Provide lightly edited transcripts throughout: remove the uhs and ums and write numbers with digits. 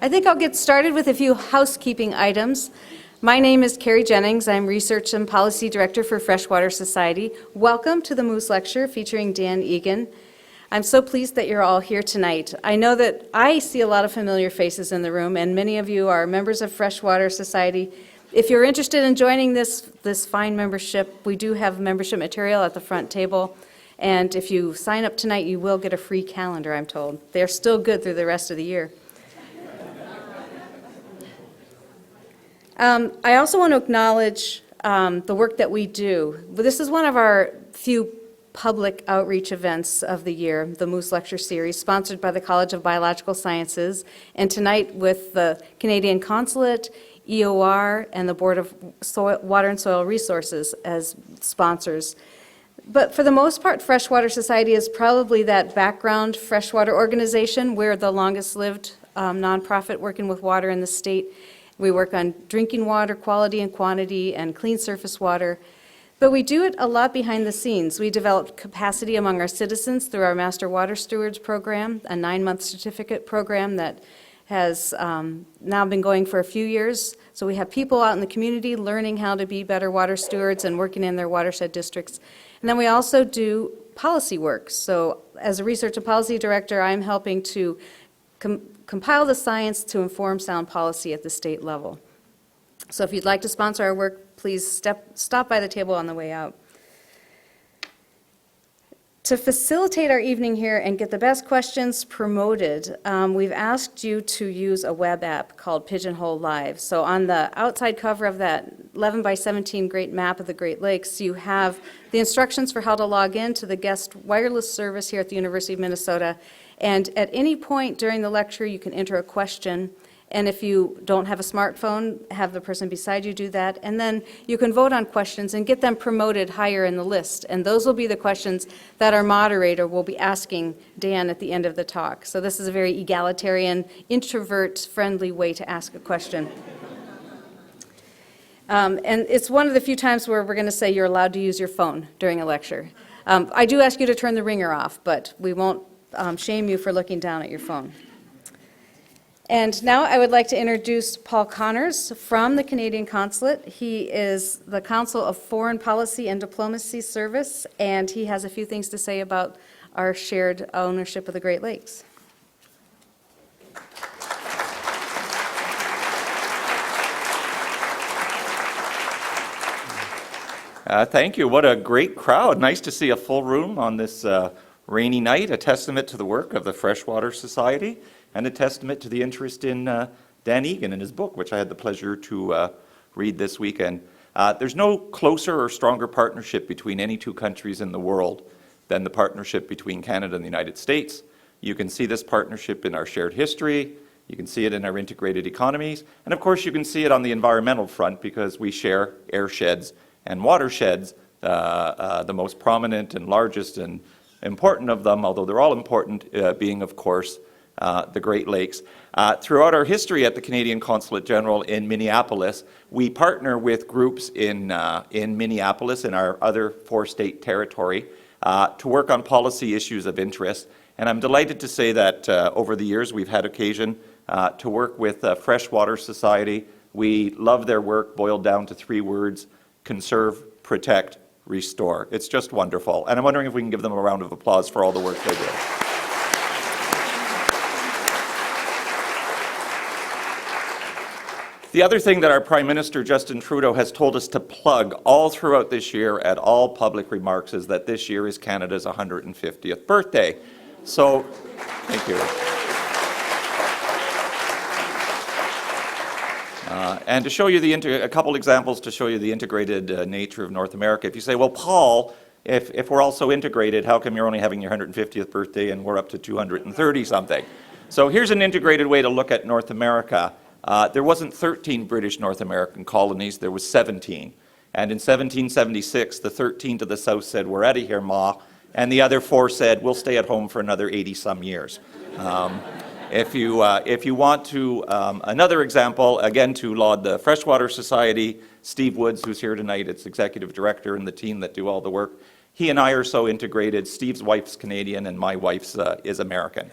I think I'll get started with a few housekeeping items. My name is Carrie Jennings. I'm Research and Policy Director for Freshwater Society. Welcome to the Moos Lecture featuring Dan Egan. I'm so pleased that you're all here tonight. I know that I see a lot of familiar faces in the room, and many of you are members of Freshwater Society. If you're interested in joining this fine membership, we do have membership material at the front table. And if you sign up tonight, you will get a free calendar, I'm told. They're still good through the rest of the year. I also want to acknowledge the work that we do. This is one of our few public outreach events of the year, the Moos Lecture Series, sponsored by the College of Biological Sciences, and tonight with the Canadian Consulate, EOR, and the Board of Water and Soil Resources as sponsors. But for the most part, Freshwater Society is probably that background freshwater organization. We're the longest lived nonprofit working with water in the state. We work on drinking water quality and quantity and clean surface water. But we do it a lot behind the scenes. We developed capacity among our citizens through our Master Water Stewards program, a 9-month certificate program that has now been going for a few years. So we have people out in the community learning how to be better water stewards and working in their watershed districts. And then we also do policy work. So as a research and policy director, I'm helping to compile the science to inform sound policy at the state level. So if you'd like to sponsor our work, please stop by the table on the way out. To facilitate our evening here and get the best questions promoted, we've asked you to use a web app called Pigeonhole Live. So on the outside cover of that 11 by 17 great map of the Great Lakes, you have the instructions for how to log in to the guest wireless service here at the University of Minnesota. And at any point during the lecture, you can enter a question. And if you don't have a smartphone, have the person beside you do that. And then you can vote on questions and get them promoted higher in the list. And those will be the questions that our moderator will be asking Dan at the end of the talk. So this is a very egalitarian, introvert-friendly way to ask a question. And it's one of the few times where we're going to say you're allowed to use your phone during a lecture. I do ask you to turn the ringer off, but we won't shame you for looking down at your phone. And now I would like to introduce Paul Connors from the Canadian Consulate. He is the Council of Foreign Policy and Diplomacy Service, and he has a few things to say about our shared ownership of the Great Lakes. Thank you. What a great crowd. Nice to see a full room on this rainy night, a testament to the work of the Freshwater Society and a testament to the interest in Dan Egan and his book, which I had the pleasure to read this weekend. There's no closer or stronger partnership between any two countries in the world than the partnership between Canada and the United States. You can see this partnership in our shared history, you can see it in our integrated economies, and of course you can see it on the environmental front because we share airsheds and watersheds, the most prominent and largest and important of them, although they're all important, being of course the Great Lakes. Throughout our history at the Canadian Consulate General in Minneapolis, we partner with groups in Minneapolis and our other 4-state territory to work on policy issues of interest. And I'm delighted to say that over the years we've had occasion to work with Freshwater Society. We love their work, boiled down to 3 words: conserve, protect, restore. It's just wonderful. And I'm wondering if we can give them a round of applause for all the work they do. The other thing that our Prime Minister, Justin Trudeau, has told us to plug all throughout this year at all public remarks is that this year is Canada's 150th birthday. So, thank you. And to show you a couple examples to show you the integrated nature of North America. If you say, well, Paul, if we're all so integrated, how come you're only having your 150th birthday and we're up to 230 something? So here's an integrated way to look at North America. There wasn't 13 British North American colonies, there was 17. And in 1776, the 13 to the south said, we're out of here, Ma. And the other 4 said, we'll stay at home for another 80-some years. If you want to, another example, again, to laud the Freshwater Society, Steve Woods, who's here tonight, its executive director and the team that do all the work, he and I are so integrated. Steve's wife's Canadian and my wife's is American.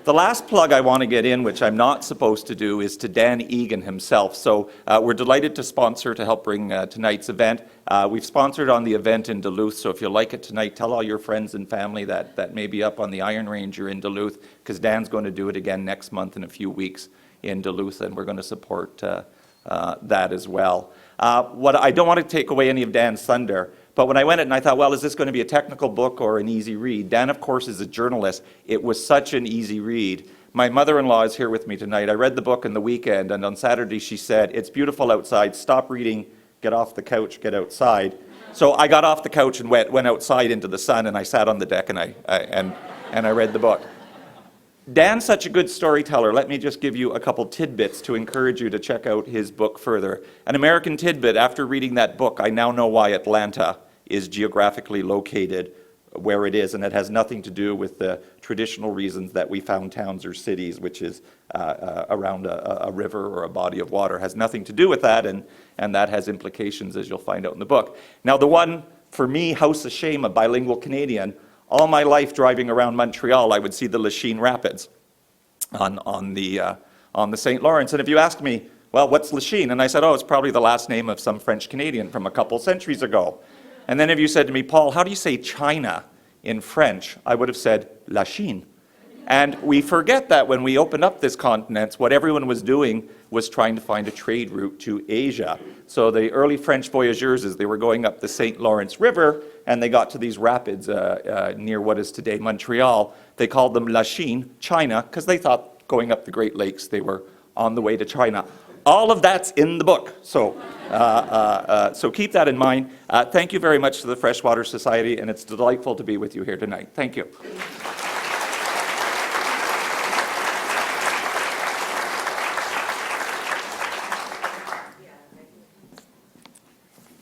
The last plug I want to get in, which I'm not supposed to do, is to Dan Egan himself. So we're delighted to sponsor to help bring tonight's event. We've sponsored on the event in Duluth, so if you like it tonight, tell all your friends and family that may be up on the Iron Ranger in Duluth, because Dan's going to do it again next month in a few weeks in Duluth, and we're going to support that as well. What I don't want to take away any of Dan's thunder, but when I went and I thought, well, is this going to be a technical book or an easy read? Dan, of course, is a journalist. It was such an easy read. My mother-in-law is here with me tonight. I read the book on the weekend, and on Saturday she said, it's beautiful outside, stop reading, get off the couch, get outside. So I got off the couch and went outside into the sun, and I sat on the deck and I read the book. Dan's such a good storyteller. Let me just give you a couple tidbits to encourage you to check out his book further. An American tidbit, after reading that book, I now know why Atlanta is geographically located where it is, and it has nothing to do with the traditional reasons that we found towns or cities, which is around a river or a body of water. It has nothing to do with that, and that has implications, as you'll find out in the book. Now, the one, for me, House of Shame, a bilingual Canadian, all my life driving around Montreal, I would see the Lachine Rapids on the St. Lawrence. And if you ask me, well, what's Lachine? And I said, oh, it's probably the last name of some French Canadian from a couple centuries ago. And then if you said to me, Paul, how do you say China in French? I would have said La Chine. And we forget that when we opened up this continent, what everyone was doing was trying to find a trade route to Asia. So the early French voyageurs, as they were going up the St. Lawrence River, and they got to these rapids near what is today Montreal, they called them La Chine, China, because they thought going up the Great Lakes, they were on the way to China. All of that's in the book, so keep that in mind. Thank you very much to the Freshwater Society, and it's delightful to be with you here tonight. Thank you.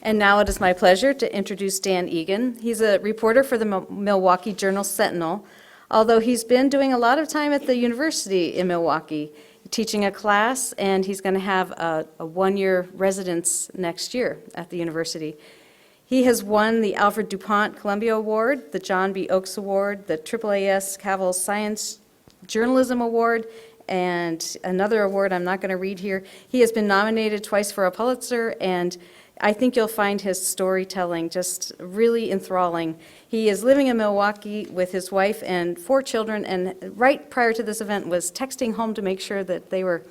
And now it is my pleasure to introduce Dan Egan. He's a reporter for the Milwaukee Journal-Sentinel, although he's been doing a lot of time at the university in Milwaukee, teaching a class, and he's going to have a one-year residence next year at the university. He has won the Alfred DuPont Columbia Award, the John B. Oakes Award, the AAAS Cavell Science Journalism Award, and another award I'm not going to read here. He has been nominated twice for a Pulitzer, and I think you'll find his storytelling just really enthralling. He is living in Milwaukee with his wife and 4 children, and right prior to this event was texting home to make sure that they were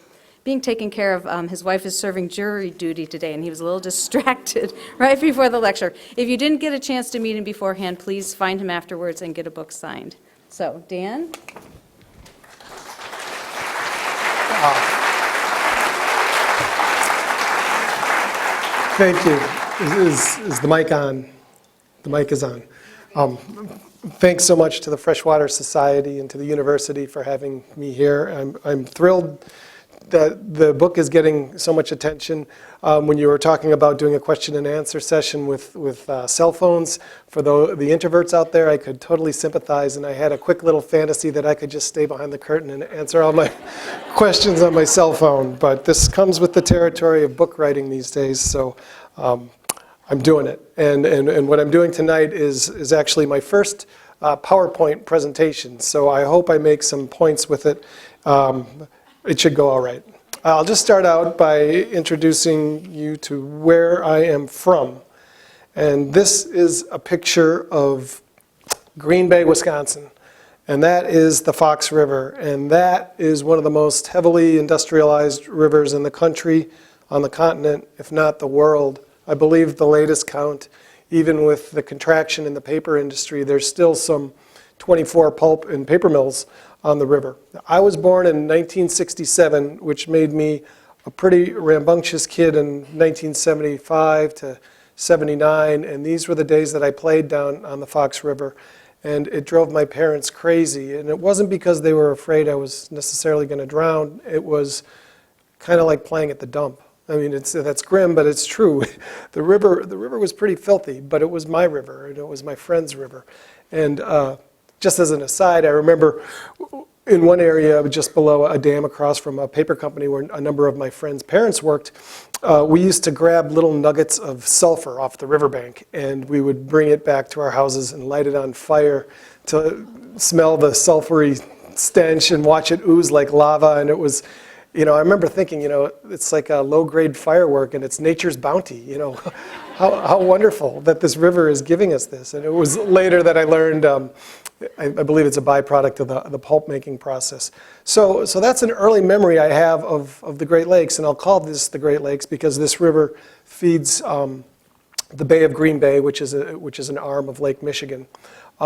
being taken care of. His wife is serving jury duty today, and he was a little distracted right before the lecture. If you didn't get a chance to meet him beforehand, please find him afterwards and get a book signed. So, Dan? Thank you. Is the mic on? The mic is on. Thanks so much to the Freshwater Society and to the university for having me here. I'm thrilled that the book is getting so much attention. When you were talking about doing a question and answer session with cell phones, for the introverts out there, I could totally sympathize, and I had a quick little fantasy that I could just stay behind the curtain and answer all my questions on my cell phone. But this comes with the territory of book writing these days, so I'm doing it. And what I'm doing tonight is actually my first PowerPoint presentation, so I hope I make some points with it. It should go all right. I'll just start out by introducing you to where I am from. And this is a picture of Green Bay, Wisconsin. And that is the Fox River. And that is one of the most heavily industrialized rivers in the country, on the continent, if not the world. I believe the latest count, even with the contraction in the paper industry, there's still some 24 pulp and paper mills on the river. I was born in 1967, which made me a pretty rambunctious kid in 1975 to 79, and these were the days that I played down on the Fox River, and it drove my parents crazy. And it wasn't because they were afraid I was necessarily going to drown. It was kind of like playing at the dump. I mean, that's grim, but it's true. The river was pretty filthy, but it was my river, and it was my friend's river. And just as an aside, I remember in one area just below a dam across from a paper company where a number of my friends' parents worked, we used to grab little nuggets of sulfur off the riverbank, and we would bring it back to our houses and light it on fire to smell the sulfury stench and watch it ooze like lava. And it was, I remember thinking, it's like a low-grade firework and it's nature's bounty, how wonderful that this river is giving us this. And it was later that I learned, I believe it's a byproduct of the pulp making process. So that's an early memory I have of the Great Lakes, and I'll call this the Great Lakes because this river feeds the Bay of Green Bay, which is an arm of Lake Michigan.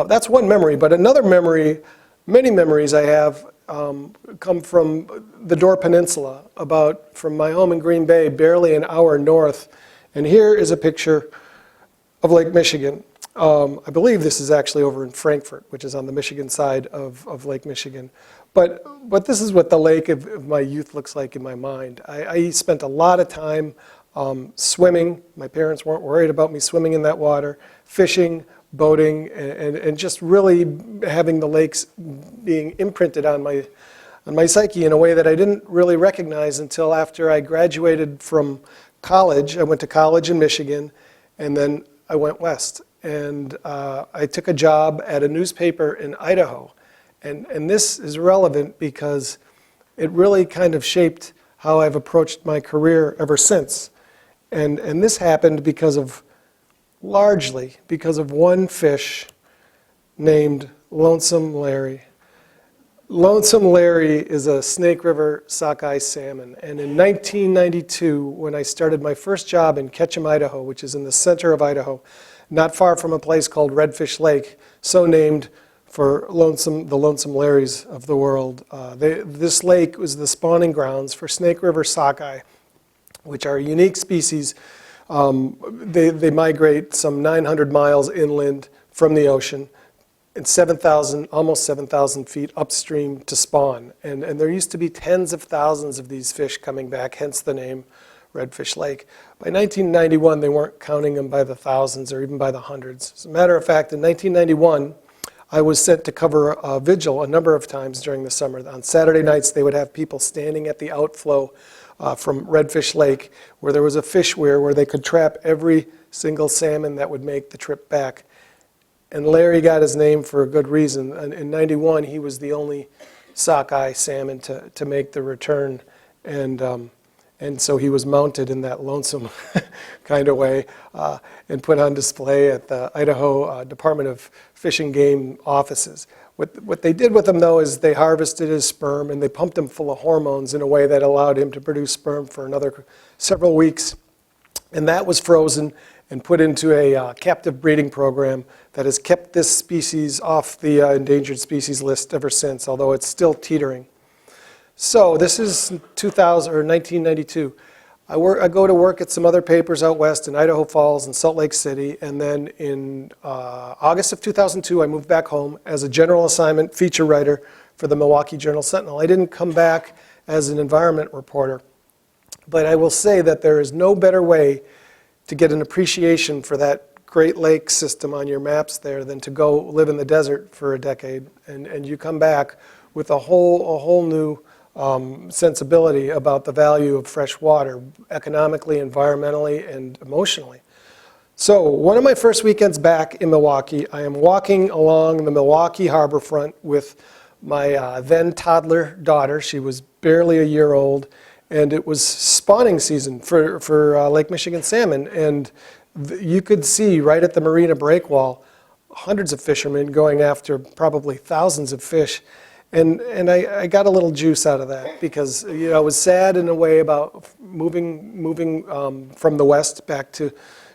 That's one memory, but another memory, many memories I have come from the Door Peninsula, from my home in Green Bay, barely an hour north. And here is a picture of Lake Michigan. I believe this is actually over in Frankfort, which is on the Michigan side of Lake Michigan. But this is what the lake of my youth looks like in my mind. I spent a lot of time swimming. My parents weren't worried about me swimming in that water, fishing, boating, and just really having the lakes being imprinted on my psyche in a way that I didn't really recognize until after I graduated from college. I went to college in Michigan, and then I went west. And I took a job at a newspaper in Idaho. And this is relevant because it really kind of shaped how I've approached my career ever since. And this happened largely because of one fish named Lonesome Larry. Lonesome Larry is a Snake River sockeye salmon. And in 1992, when I started my first job in Ketchum, Idaho, which is in the center of Idaho, not far from a place called Redfish Lake, so named for the Lonesome Larrys of the world. This lake was the spawning grounds for Snake River sockeye, which are a unique species. They migrate some 900 miles inland from the ocean and almost 7,000 feet upstream to spawn. And there used to be tens of thousands of these fish coming back, hence the name Redfish Lake. By 1991, they weren't counting them by the thousands or even by the hundreds. As a matter of fact, in 1991, I was sent to cover a vigil a number of times during the summer. On Saturday nights, they would have people standing at the outflow from Redfish Lake, where there was a fish weir where they could trap every single salmon that would make the trip back. And Larry got his name for a good reason. In 91, he was the only sockeye salmon to make the return. And so he was mounted in that lonesome kind of way and put on display at the Idaho Department of Fish and Game offices. What they did with him, though, is they harvested his sperm and they pumped him full of hormones in a way that allowed him to produce sperm for another several weeks. And that was frozen and put into a captive breeding program that has kept this species off the endangered species list ever since, although it's still teetering. So this is 1992. I go to work at some other papers out west in Idaho Falls and Salt Lake City, and then in August of 2002, I moved back home as a general assignment feature writer for the Milwaukee Journal-Sentinel. I didn't come back as an environment reporter, but I will say that there is no better way to get an appreciation for that Great Lake system on your maps there than to go live in the desert for a decade, and you come back with a whole new sensibility about the value of fresh water, economically, environmentally, and emotionally. So one of my first weekends back in Milwaukee, I am walking along the Milwaukee harbor-front with my then toddler daughter. She was barely a year old, and it was spawning season for Lake Michigan salmon. And you could see right at the marina breakwall hundreds of fishermen going after probably thousands of fish. And I got a little juice out of that because I was sad in a way about moving from the west back to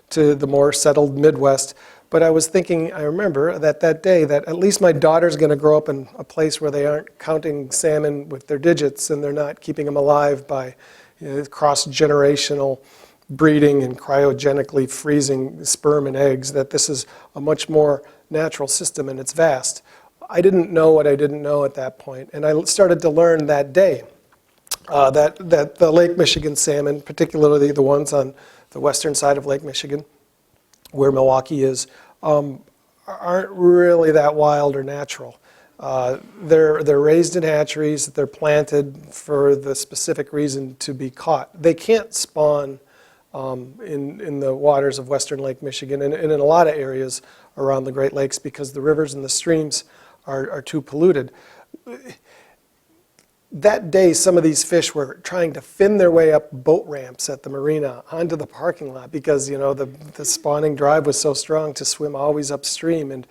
the more settled Midwest. But I was thinking, I remember that day that at least my daughter's going to grow up in a place where they aren't counting salmon with their digits and they're not keeping them alive by cross-generational breeding and cryogenically freezing sperm and eggs, that this is a much more natural system and it's vast. I didn't know what I didn't know at that point, and I started to learn that day that the Lake Michigan salmon, particularly the ones on the western side of Lake Michigan, where Milwaukee is, aren't really that wild or natural. They're raised in hatcheries, they're planted for the specific reason to be caught. They can't spawn in the waters of western Lake Michigan and in a lot of areas around the Great Lakes because the rivers and the streams are too polluted. that day, some of these fish were trying to fin their way up boat ramps at the marina onto the parking lot because, the spawning drive was so strong to swim always upstream. And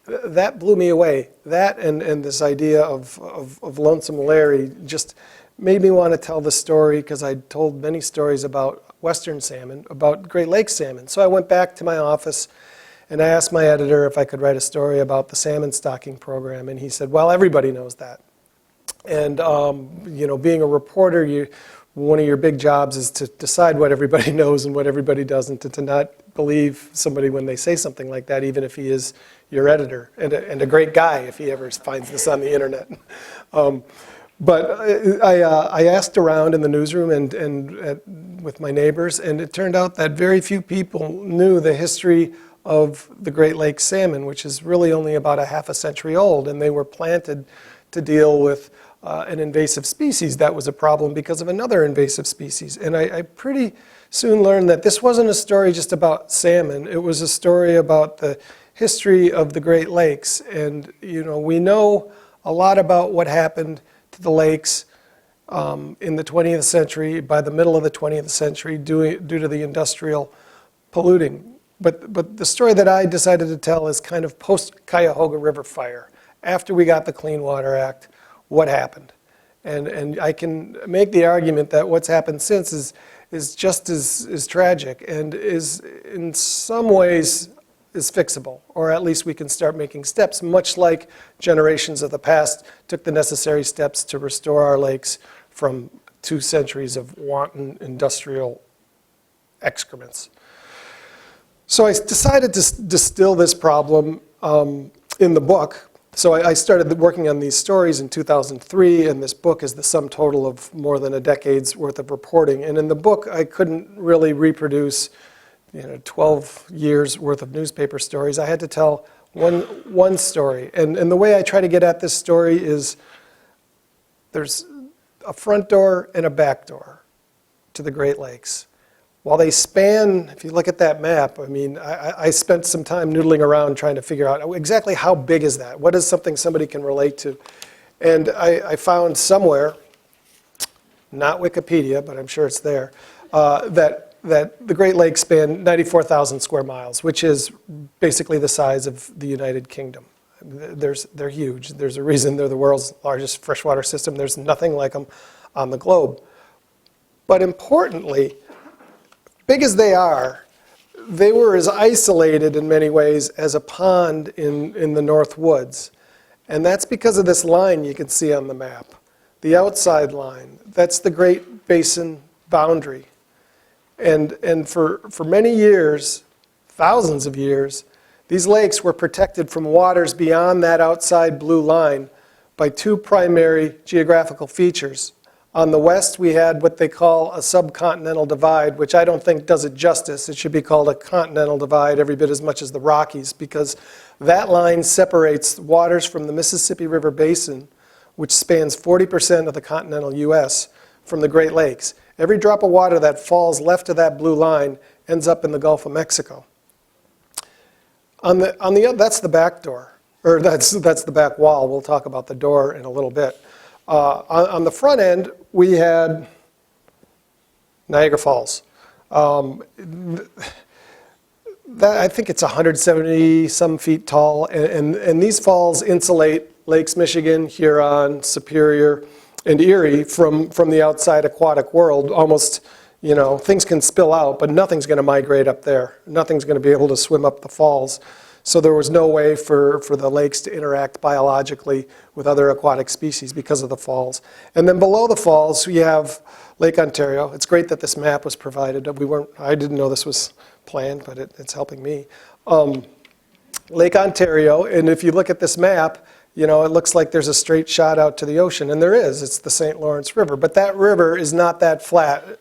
that blew me away. That and this idea of Lonesome Larry just made me want to tell the story, because I told many stories about Western salmon, about Great Lakes salmon. So I went back to my office and I asked my editor if I could write a story about the salmon stocking program. And he said, well, everybody knows that. And, being a reporter, one of your big jobs is to decide what everybody knows and what everybody doesn't, and to not believe somebody when they say something like that, even if he is your editor, and a great guy if he ever finds this on the internet. But I asked around in the newsroom and with my neighbors, and it turned out that very few people knew the history of the Great Lakes salmon, which is really only about a half a century old, and they were planted to deal with an invasive species that was a problem because of another invasive species. And I pretty soon learned that this wasn't a story just about salmon. It was a story about the history of the Great Lakes. And, we know a lot about what happened to the lakes in the 20th century, by the middle of the 20th century, due to the industrial polluting. But the story that I decided to tell is kind of post-Cuyahoga River fire. After we got the Clean Water Act, what happened? And I can make the argument that what's happened since is just as tragic, and is in some ways is fixable, or at least we can start making steps, much like generations of the past took the necessary steps to restore our lakes from 2 centuries of wanton industrial excrements. So I decided to distill this problem in the book. So I started working on these stories in 2003, and this book is the sum total of more than a decade's worth of reporting. And in the book, I couldn't really reproduce 12 years worth of newspaper stories. I had to tell one story. And the way I try to get at this story is there's a front door and a back door to the Great Lakes. While they span, if you look at that map, I spent some time noodling around trying to figure out exactly how big is that? What is something somebody can relate to? And I found somewhere, not Wikipedia, but I'm sure it's there, that the Great Lakes span 94,000 square miles, which is basically the size of the United Kingdom. They're huge. There's a reason they're the world's largest freshwater system. There's nothing like them on the globe. But importantly, big as they were as isolated in many ways as a pond in the North Woods. And that's because of this line you can see on the map, the outside line. That's the Great Basin boundary. And for many years, thousands of years, these lakes were protected from waters beyond that outside blue line by 2 primary geographical features. On the west, we had what they call a subcontinental divide, which I don't think does it justice. It should be called a continental divide every bit as much as the Rockies, because that line separates waters from the Mississippi River Basin, which spans 40% of the continental U.S., from the Great Lakes. Every drop of water that falls left of that blue line ends up in the Gulf of Mexico. That's the back door, or that's the back wall. We'll talk about the door in a little bit. On the front end, we had Niagara Falls. I think it's 170 some feet tall, and these falls insulate Lakes Michigan, Huron, Superior, and Erie from the outside aquatic world. Almost, things can spill out, but nothing's going to migrate up there. Nothing's going to be able to swim up the falls. So there was no way for the lakes to interact biologically with other aquatic species because of the falls. And then below the falls, we have Lake Ontario. It's great that this map was provided. I didn't know this was planned, but it's helping me. Lake Ontario, and if you look at this map, it looks like there's a straight shot out to the ocean, and there is. It's the St. Lawrence River. But that river is not that flat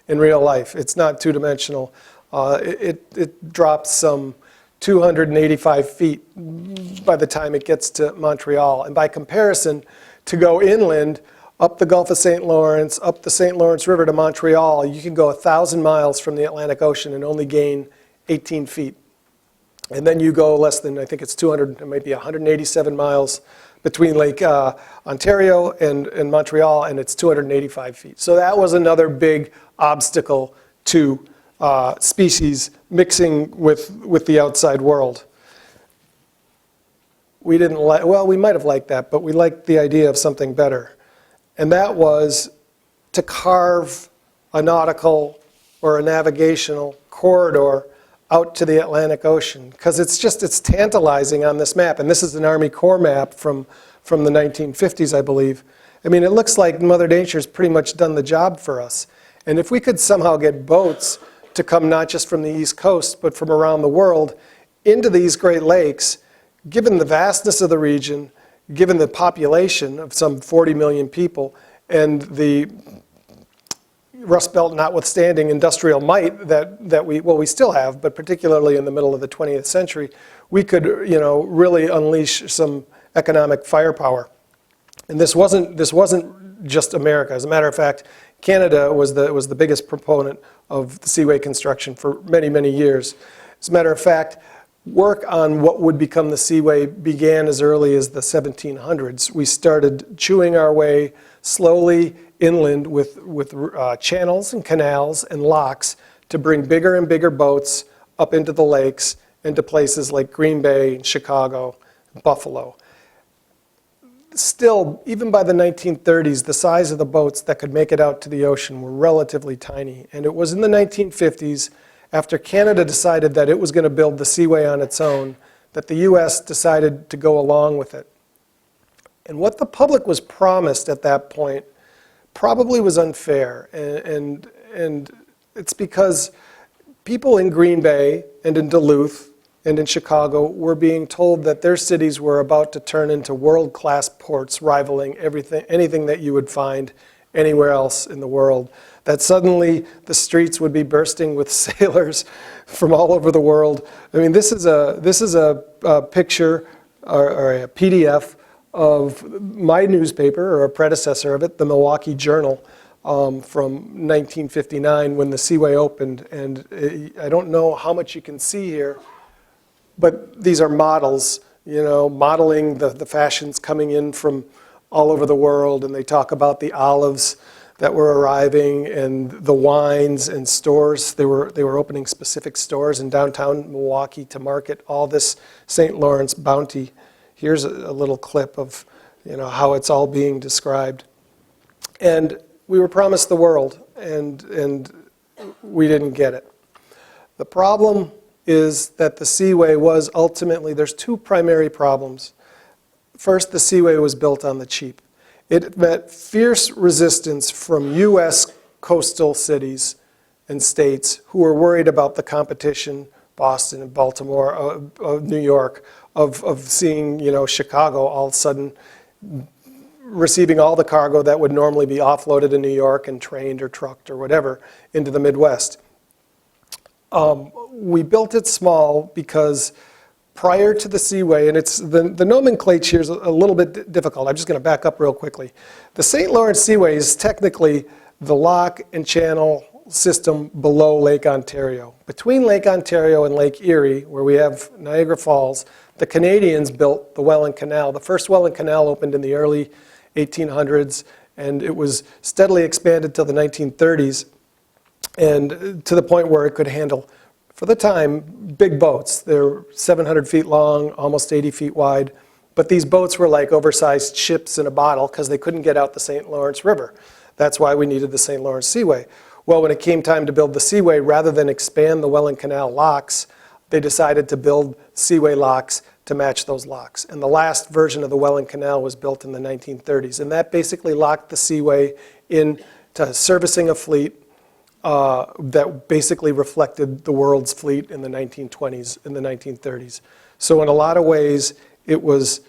in real life. It's not two-dimensional. It drops some 285 feet by the time it gets to Montreal. And by comparison, to go inland, up the Gulf of St. Lawrence, up the St. Lawrence River to Montreal, you can go 1,000 miles from the Atlantic Ocean and only gain 18 feet. And then you go less than, I think it's 200, it might be 187 miles between Lake Ontario and Montreal, and it's 285 feet. So that was another big obstacle to species mixing with the outside world. We didn't like, well, we might have liked that, but we liked the idea of something better. And that was to carve a nautical or a navigational corridor out to the Atlantic Ocean, because it's tantalizing on this map. And this is an Army Corps map from the 1950s, I believe. I mean, it looks like Mother Nature's pretty much done the job for us. And if we could somehow get boats to come not just from the East Coast, but from around the world into these Great Lakes, given the vastness of the region, given the population of some 40 million people, and the Rust Belt notwithstanding industrial might that we still have, but particularly in the middle of the 20th century, we could, really unleash some economic firepower. And this wasn't just America. As a matter of fact, Canada was the biggest proponent of the seaway construction for many, many years. As a matter of fact, work on what would become the seaway began as early as the 1700s. We started chewing our way slowly inland with channels and canals and locks to bring bigger and bigger boats up into the lakes, into places like Green Bay, Chicago, Buffalo. Still, even by the 1930s, the size of the boats that could make it out to the ocean were relatively tiny. And it was in the 1950s, after Canada decided that it was going to build the seaway on its own, that the US decided to go along with it. And what the public was promised at that point probably was unfair. And it's because people in Green Bay and in Duluth and in Chicago were being told that their cities were about to turn into world-class ports rivaling anything that you would find anywhere else in the world. That suddenly the streets would be bursting with sailors from all over the world. I mean, this is a picture or a PDF of my newspaper, or a predecessor of it, the Milwaukee Journal, from 1959 when the Seaway opened. And I don't know how much you can see here, but these are models, modeling the fashions coming in from all over the world. And they talk about the olives that were arriving and the wines and stores. They were opening specific stores in downtown Milwaukee to market all this St. Lawrence bounty. Here's a little clip of how it's all being described. And we were promised the world, and we didn't get it. The problem is that the Seaway was ultimately, there's two primary problems. First, the Seaway was built on the cheap. It met fierce resistance from US coastal cities and states who were worried about the competition, Boston and Baltimore, New York, of seeing Chicago all of a sudden receiving all the cargo that would normally be offloaded in New York and trained or trucked or whatever into the Midwest. We built it small because prior to the Seaway, and it's the nomenclature is a little bit difficult. I'm just going to back up real quickly. The St. Lawrence Seaway is technically the lock and channel system below Lake Ontario. Between Lake Ontario and Lake Erie, where we have Niagara Falls, the Canadians built the Welland Canal. The first Welland Canal opened in the early 1800s, and it was steadily expanded till the 1930s, and to the point where it could handle, for the time, big boats. They're 700 feet long, almost 80 feet wide, but these boats were like oversized ships in a bottle because they couldn't get out the St. Lawrence River. That's why we needed the St. Lawrence Seaway. Well, when it came time to build the Seaway, rather than expand the Welland Canal locks, they decided to build Seaway locks to match those locks. And the last version of the Welland Canal was built in the 1930s. And that basically locked the Seaway into servicing a fleet that basically reflected the world's fleet in the 1920s and the 1930s. So in a lot of ways, it was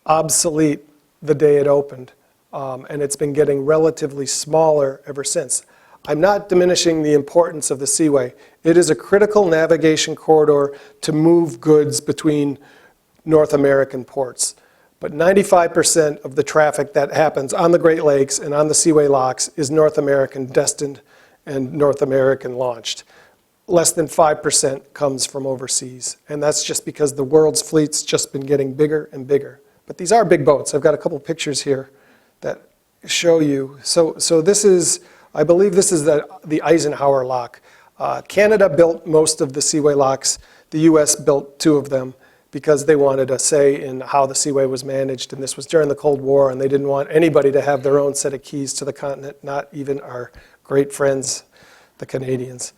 obsolete the day it opened. And it's been getting relatively smaller ever since. I'm not diminishing the importance of the Seaway. It is a critical navigation corridor to move goods between North American ports. But 95% of the traffic that happens on the Great Lakes and on the Seaway locks is North American destined and North American launched. Less than 5% comes from overseas. And that's just because the world's fleet's just been getting bigger and bigger. But these are big boats. I've got a couple pictures here that show you. So this is, I believe this is the Eisenhower lock. Canada built most of the seaway locks. The US built 2 of them because they wanted a say in how the seaway was managed, and this was during the Cold War, and they didn't want anybody to have their own set of keys to the continent, not even our great friends, the Canadians.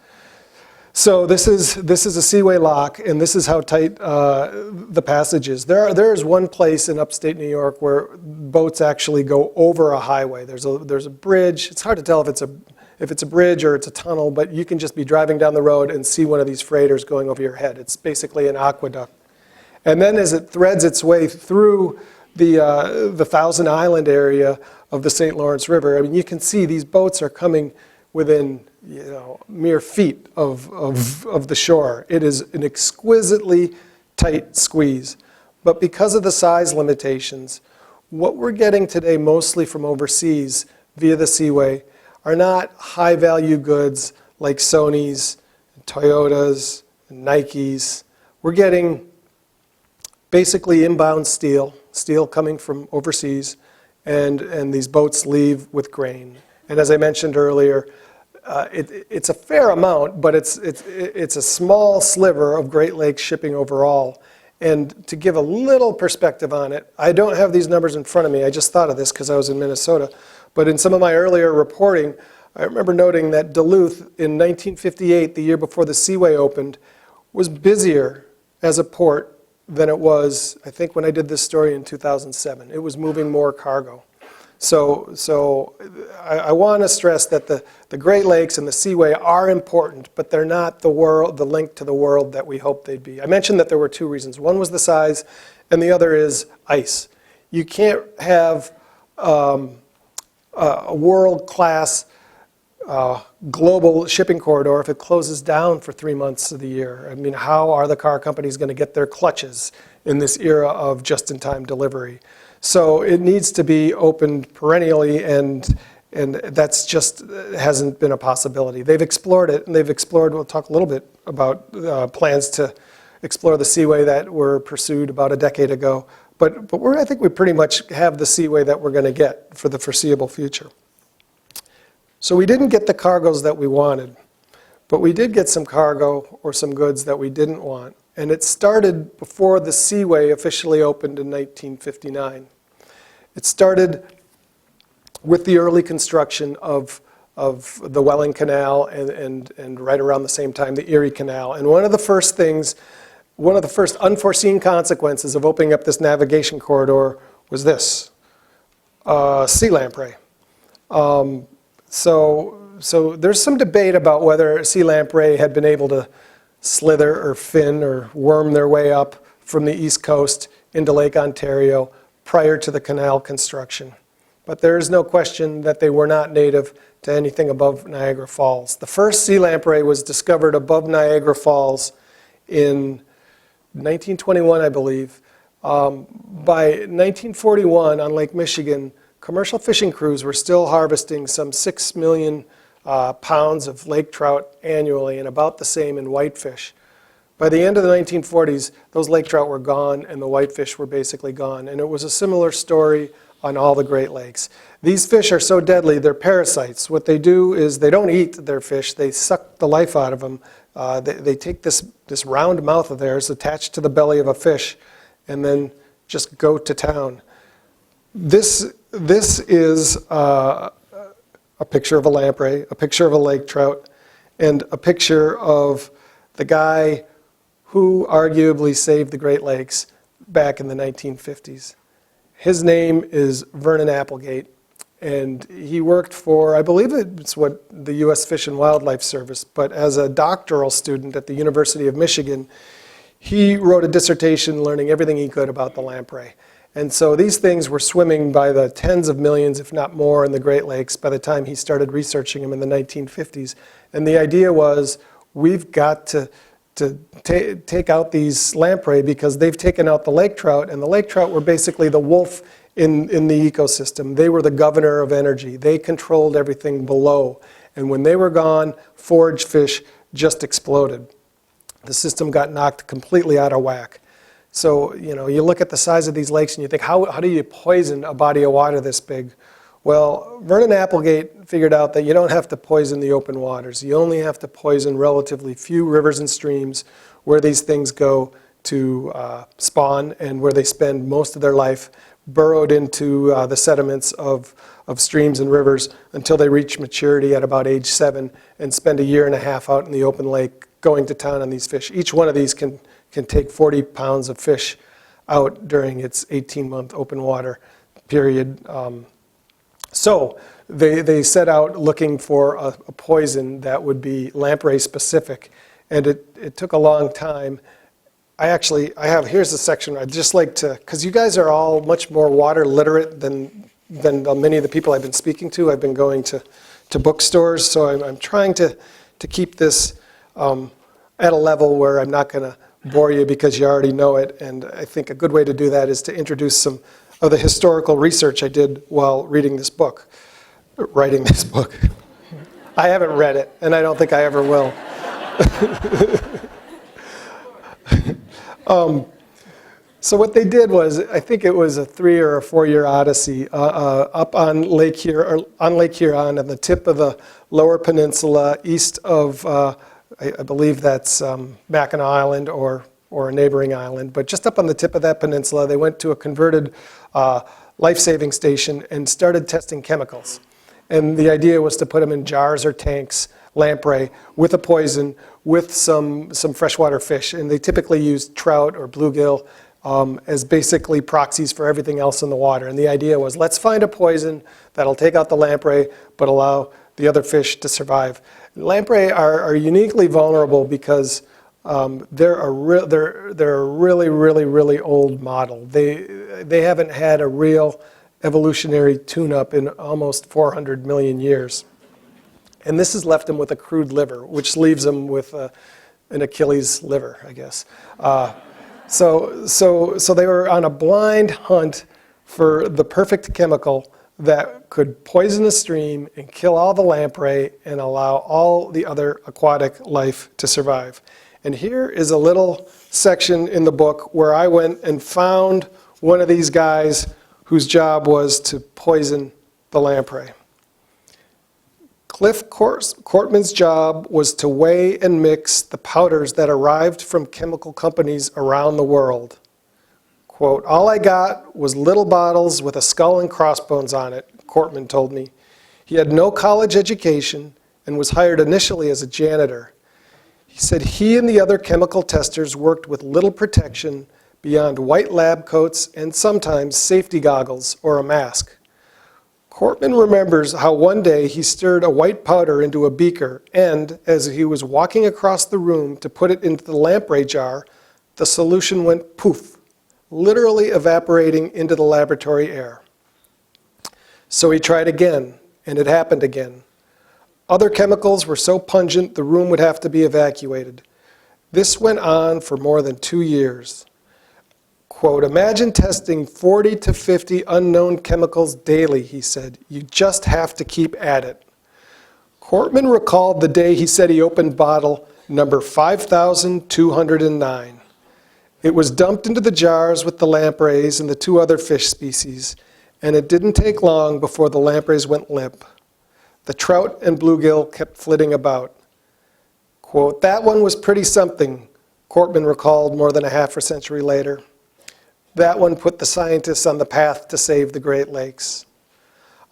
So this is a seaway lock, and this is how tight the passage is. There is one place in upstate New York where boats actually go over a highway. There's a bridge. It's hard to tell if it's a bridge or it's a tunnel, but you can just be driving down the road and see one of these freighters going over your head. It's basically an aqueduct. And then as it threads its way through the Thousand Island area of the St. Lawrence River, I mean, you can see these boats are coming within, mere feet of the shore. It is an exquisitely tight squeeze. But because of the size limitations, what we're getting today mostly from overseas via the seaway are not high-value goods like Sonys, and Toyotas, and Nikes. We're getting basically inbound steel coming from overseas, and these boats leave with grain. And as I mentioned earlier, it's a fair amount, but it's a small sliver of Great Lakes shipping overall. And to give a little perspective on it, I don't have these numbers in front of me. I just thought of this because I was in Minnesota. But in some of my earlier reporting, I remember noting that Duluth in 1958, the year before the Seaway opened, was busier as a port than it was, I think, when I did this story in 2007. It was moving more cargo. So I want to stress that the Great Lakes and the Seaway are important, but they're not the link to the world that we hoped they'd be. I mentioned that there were 2 reasons. One was the size, and the other is ice. You can't have a world-class global shipping corridor if it closes down for 3 months of the year. I mean, how are the car companies going to get their clutches in this era of just-in-time delivery? So it needs to be opened perennially, and that's just hasn't been a possibility. They've explored it, and we'll talk a little bit about plans to explore the Seaway that were pursued about a decade ago. But I think we pretty much have the Seaway that we're going to get for the foreseeable future. So we didn't get the cargoes that we wanted, but we did get some cargo or some goods that we didn't want. And it started before the Seaway officially opened in 1959. It started with the early construction of the Welling Canal and right around the same time the Erie Canal. And one of the first unforeseen consequences of opening up this navigation corridor was this, sea lamprey. So there's some debate about whether sea lamprey had been able to slither or fin or worm their way up from the East Coast into Lake Ontario prior to the canal construction. But there is no question that they were not native to anything above Niagara Falls. The first sea lamprey was discovered above Niagara Falls in 1921, I believe. By 1941 on Lake Michigan, commercial fishing crews were still harvesting some 6 million pounds of lake trout annually, and about the same in whitefish. By the end of the 1940s, those lake trout were gone and the whitefish were basically gone. And it was a similar story on all the Great Lakes. These fish are so deadly, they're parasites. What they do is they don't eat their fish, they suck the life out of them. They take this round mouth of theirs attached to the belly of a fish and then just go to town. This is a picture of a lamprey, a picture of a lake trout, and a picture of the guy who arguably saved the Great Lakes back in the 1950s. His name is Vernon Applegate, and he worked for, I believe it's what the U.S. Fish and Wildlife Service, but as a doctoral student at the University of Michigan, he wrote a dissertation learning everything he could about the lamprey. And so these things were swimming by the tens of millions, if not more, in the Great Lakes by the time he started researching them in the 1950s. And the idea was, we've got to take out these lamprey because they've taken out the lake trout, and the lake trout were basically the wolf in the ecosystem. They were the governor of energy. They controlled everything below. And when they were gone, forage fish just exploded. The system got knocked completely out of whack. So, you look at the size of these lakes and you think, how do you poison a body of water this big? Well, Vernon Applegate figured out that you don't have to poison the open waters. You only have to poison relatively few rivers and streams where these things go to spawn and where they spend most of their life burrowed into the sediments of streams and rivers until they reach maturity at about age 7 and spend a year and a half out in the open lake going to town on these fish. Each one of these can take 40 pounds of fish out during its 18-month open water period. So they set out looking for a poison that would be lamprey specific, and it took a long time. Here's a section I'd just like to, because you guys are all much more water literate than many of the people I've been speaking to. I've been going to bookstores, so I'm trying to keep this at a level where I'm not going to bore you because you already know it, and I think a good way to do that is to introduce some of the historical research I did while writing this book. I haven't read it, and I don't think I ever will. So what they did was, I think it was a 3 or a 4 year odyssey up on Lake Huron, on the tip of the Lower Peninsula, east of, I believe that's Mackinac Island or a neighboring island, but just up on the tip of that peninsula, they went to a converted life-saving station and started testing chemicals. And the idea was to put them in jars or tanks, lamprey, with a poison, with some freshwater fish. And they typically used trout or bluegill as basically proxies for everything else in the water. And the idea was, let's find a poison that'll take out the lamprey, but allow the other fish to survive. Lamprey are uniquely vulnerable because they're a really, really, really old model. They haven't had a real evolutionary tune-up in almost 400 million years. And this has left them with a crude liver, which leaves them with an Achilles liver, I guess. So they were on a blind hunt for the perfect chemical that could poison a stream and kill all the lamprey and allow all the other aquatic life to survive. And here is a little section in the book where I went and found one of these guys whose job was to poison the lamprey. Cliff Cortman's job was to weigh and mix the powders that arrived from chemical companies around the world. Quote, "All I got was little bottles with a skull and crossbones on it," Cortman told me. He had no college education and was hired initially as a janitor. He said he and the other chemical testers worked with little protection beyond white lab coats and sometimes safety goggles or a mask. Cortman remembers how one day he stirred a white powder into a beaker and, as he was walking across the room to put it into the lamprey jar, the solution went poof, literally evaporating into the laboratory air. So he tried again, and it happened again. Other chemicals were so pungent the room would have to be evacuated. This went on for more than 2 years. Quote, "Imagine testing 40 to 50 unknown chemicals daily," he said. "You just have to keep at it." Cortman recalled the day he said he opened bottle number 5,209. It was dumped into the jars with the lampreys and the 2 other fish species, and it didn't take long before the lampreys went limp. The trout and bluegill kept flitting about. Quote, "That one was pretty something," Cortman recalled more than a half a century later. That one put the scientists on the path to save the Great Lakes.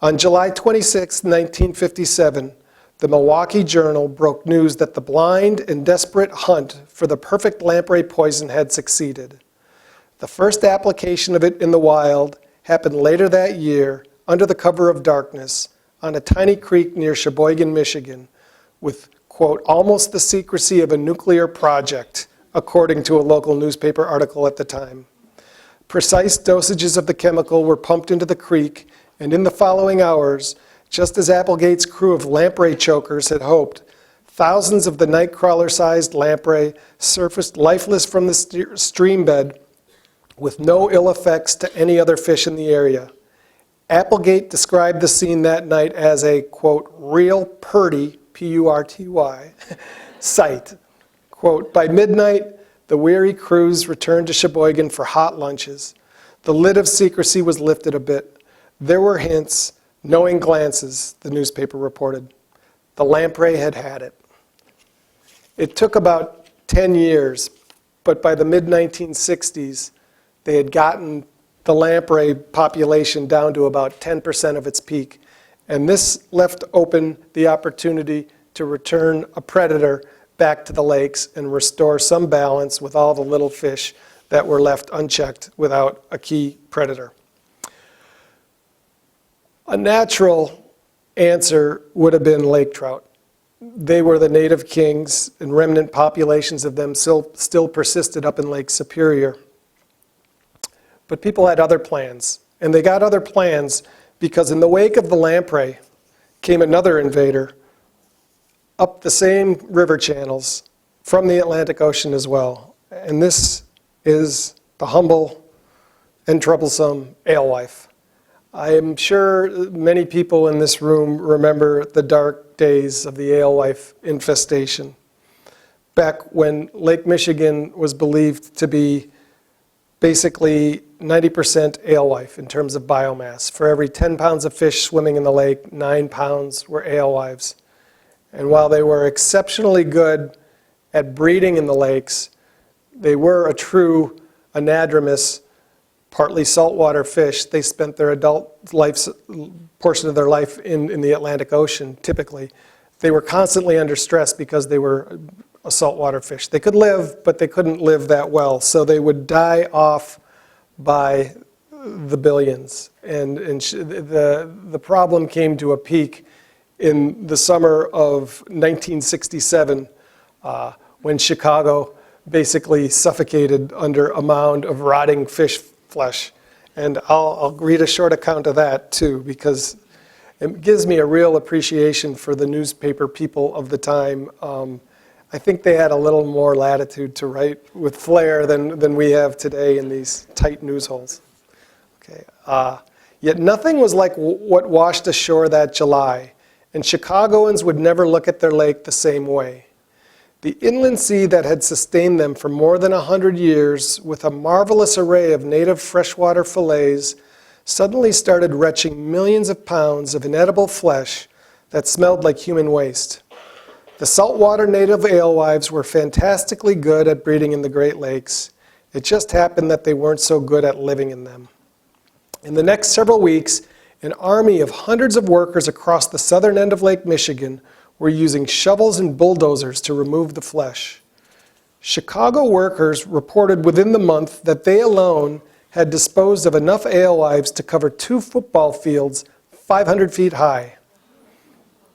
On July 26, 1957, the Milwaukee Journal broke news that the blind and desperate hunt for the perfect lamprey poison had succeeded. The first application of it in the wild happened later that year under the cover of darkness on a tiny creek near Sheboygan, Michigan, with, quote, "almost the secrecy of a nuclear project," according to a local newspaper article at the time. Precise dosages of the chemical were pumped into the creek, and in the following hours, just as Applegate's crew of lamprey chokers had hoped, thousands of the nightcrawler-sized lamprey surfaced lifeless from the stream bed with no ill effects to any other fish in the area. Applegate described the scene that night as a, quote, "real purty," P-U-R-T-Y, sight. Quote, "By midnight, The weary crews returned to Sheboygan for hot lunches. The lid of secrecy was lifted a bit. There were hints, knowing glances, the newspaper reported. The lamprey had had it. It took about 10 years, but by the mid-1960s, they had gotten the lamprey population down to about 10% of its peak. And this left open the opportunity to return a predator back to the lakes and restore some balance with all the little fish that were left unchecked without a key predator. A natural answer would have been lake trout. They were the native kings, and remnant populations of them still persisted up in Lake Superior. But people had other plans, and they got other plans because in the wake of the lamprey came another invader up the same river channels from the Atlantic Ocean as well. And this is the humble and troublesome alewife. I am sure many people in this room remember the dark days of the alewife infestation, back when Lake Michigan was believed to be basically 90% alewife in terms of biomass. For every 10 pounds of fish swimming in the lake, 9 pounds were alewives. And while they were exceptionally good at breeding in the lakes, they were a true anadromous, partly saltwater fish. They spent their adult portion of their life in the Atlantic Ocean, typically. They were constantly under stress because they were a saltwater fish. They could live, but they couldn't live that well. So they would die off by the billions. And the problem came to a peak in the summer of 1967 when Chicago basically suffocated under a mound of rotting fish flesh. And I'll read a short account of that too, because it gives me a real appreciation for the newspaper people of the time. I think they had a little more latitude to write with flair than we have today in these tight news holes. Okay. Yet nothing was like what washed ashore that July, and Chicagoans would never look at their lake the same way. The inland sea that had sustained them for more than 100 years with a marvelous array of native freshwater fillets suddenly started retching millions of pounds of inedible flesh that smelled like human waste. The saltwater native alewives were fantastically good at breeding in the Great Lakes. It just happened that they weren't so good at living in them. In the next several weeks, an army of hundreds of workers across the southern end of Lake Michigan were using shovels and bulldozers to remove the flesh. Chicago workers reported within the month that they alone had disposed of enough alewives to cover 2 football fields 500 feet high.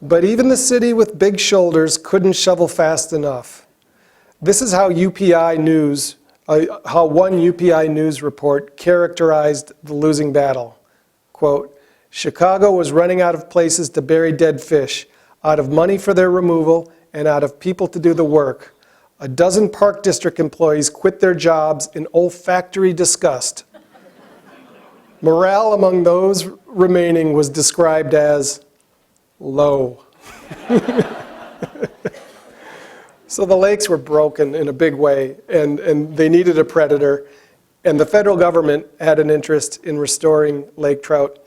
But even the city with big shoulders couldn't shovel fast enough. This is how one UPI News report characterized the losing battle. Quote, "Chicago was running out of places to bury dead fish, out of money for their removal, and out of people to do the work. A dozen Park District employees quit their jobs in olfactory disgust. Morale among those remaining was described as low." So the lakes were broken in a big way, and they needed a predator, and the federal government had an interest in restoring lake trout.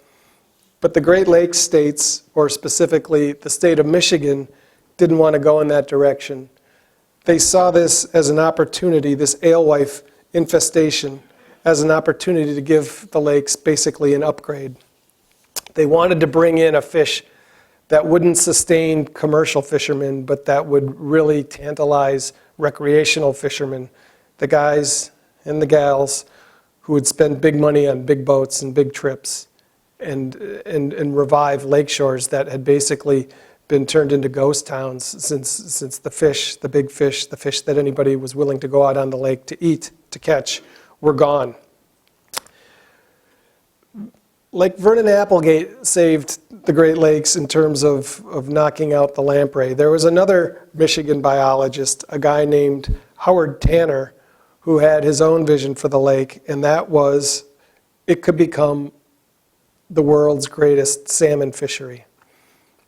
But the Great Lakes states, or specifically the state of Michigan, didn't want to go in that direction. They saw this as an opportunity, this alewife infestation, as an opportunity to give the lakes basically an upgrade. They wanted to bring in a fish that wouldn't sustain commercial fishermen, but that would really tantalize recreational fishermen, the guys and the gals who would spend big money on big boats and big trips, and revive lake shores that had basically been turned into ghost towns since the fish, the big fish, the fish that anybody was willing to go out on the lake to eat, to catch, were gone. Like Vernon Applegate saved the Great Lakes in terms of knocking out the lamprey. There was another Michigan biologist, a guy named Howard Tanner, who had his own vision for the lake, and that was it could become the world's greatest salmon fishery.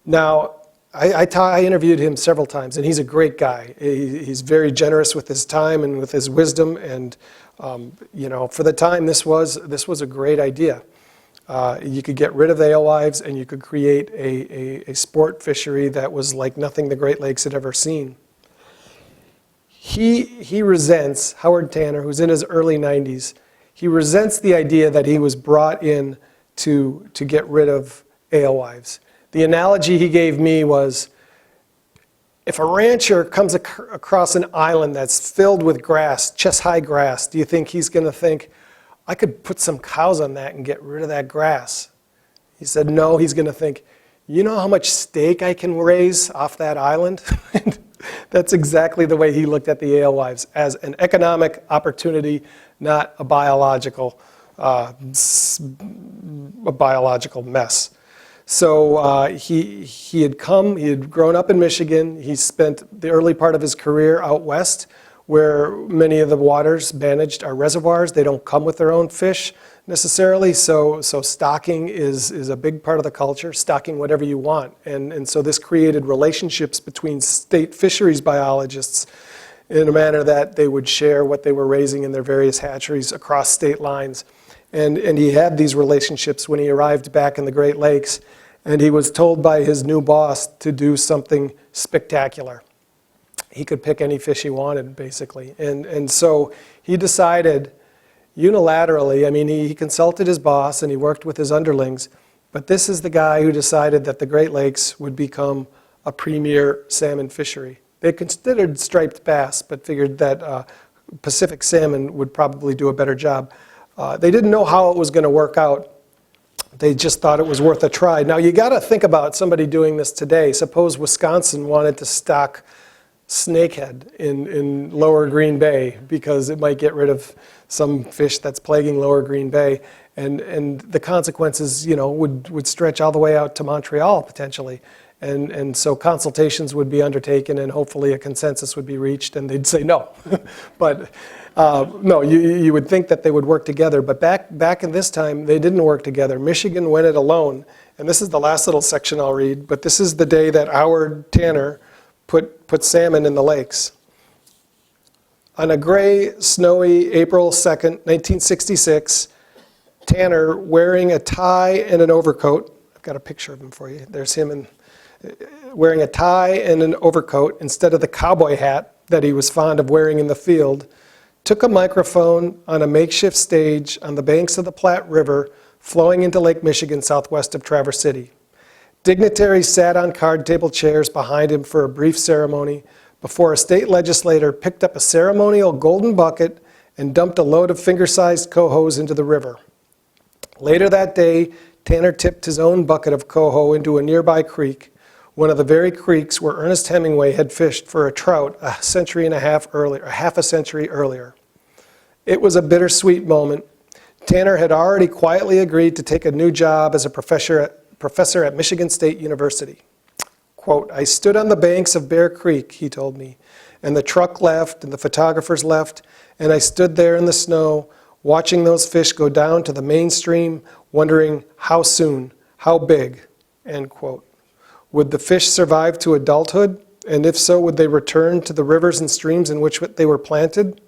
Now, I interviewed him several times, and he's a great guy. He's very generous with his time and with his wisdom, and for the time, this was a great idea. You could get rid of the alewives, and you could create a sport fishery that was like nothing the Great Lakes had ever seen. He resents, Howard Tanner, who's in his early 90s, he resents the idea that he was brought in to get rid of alewives. The analogy he gave me was, if a rancher comes across an island that's filled with grass, chest-high grass, do you think he's going to think, I could put some cows on that and get rid of that grass? He said, no, he's going to think, you know how much steak I can raise off that island? That's exactly the way he looked at the alewives, as an economic opportunity, not a biological mess. So he had grown up in Michigan. He spent the early part of his career out west, where many of the waters managed are reservoirs. They don't come with their own fish necessarily, so stocking is a big part of the culture, stocking whatever you want. And so this created relationships between state fisheries biologists in a manner that they would share what they were raising in their various hatcheries across state lines. And he had these relationships when he arrived back in the Great Lakes, and he was told by his new boss to do something spectacular. He could pick any fish he wanted, basically. And so he decided unilaterally, I mean, he consulted his boss and he worked with his underlings, but this is the guy who decided that the Great Lakes would become a premier salmon fishery. They considered striped bass, but figured that Pacific salmon would probably do a better job. They didn't know how it was going to work out. They just thought it was worth a try. Now, you got to think about somebody doing this today. Suppose Wisconsin wanted to stock snakehead in Lower Green Bay because it might get rid of some fish that's plaguing Lower Green Bay. And the consequences, would stretch all the way out to Montreal, potentially. And so consultations would be undertaken, and hopefully a consensus would be reached, and they'd say no. But no, you would think that they would work together. But back in this time, they didn't work together. Michigan went it alone. And this is the last little section I'll read. But this is the day that Howard Tanner put salmon in the lakes. On a gray, snowy April 2nd, 1966, Tanner, wearing a tie and an overcoat, I've got a picture of him for you. There's him wearing a tie and an overcoat instead of the cowboy hat that he was fond of wearing in the field, took a microphone on a makeshift stage on the banks of the Platte River flowing into Lake Michigan southwest of Traverse City. Dignitaries sat on card table chairs behind him for a brief ceremony before a state legislator picked up a ceremonial golden bucket and dumped a load of finger-sized cohos into the river. Later that day, Tanner tipped his own bucket of coho into a nearby creek, one of the very creeks where Ernest Hemingway had fished for a trout a century and a half earlier, half a century earlier. It was a bittersweet moment. Tanner had already quietly agreed to take a new job as a professor at Michigan State University. Quote, I stood on the banks of Bear Creek, he told me, and the truck left and the photographers left, and I stood there in the snow, watching those fish go down to the mainstream, wondering how soon, how big, end quote. Would the fish survive to adulthood? And if so, would they return to the rivers and streams in which they were planted?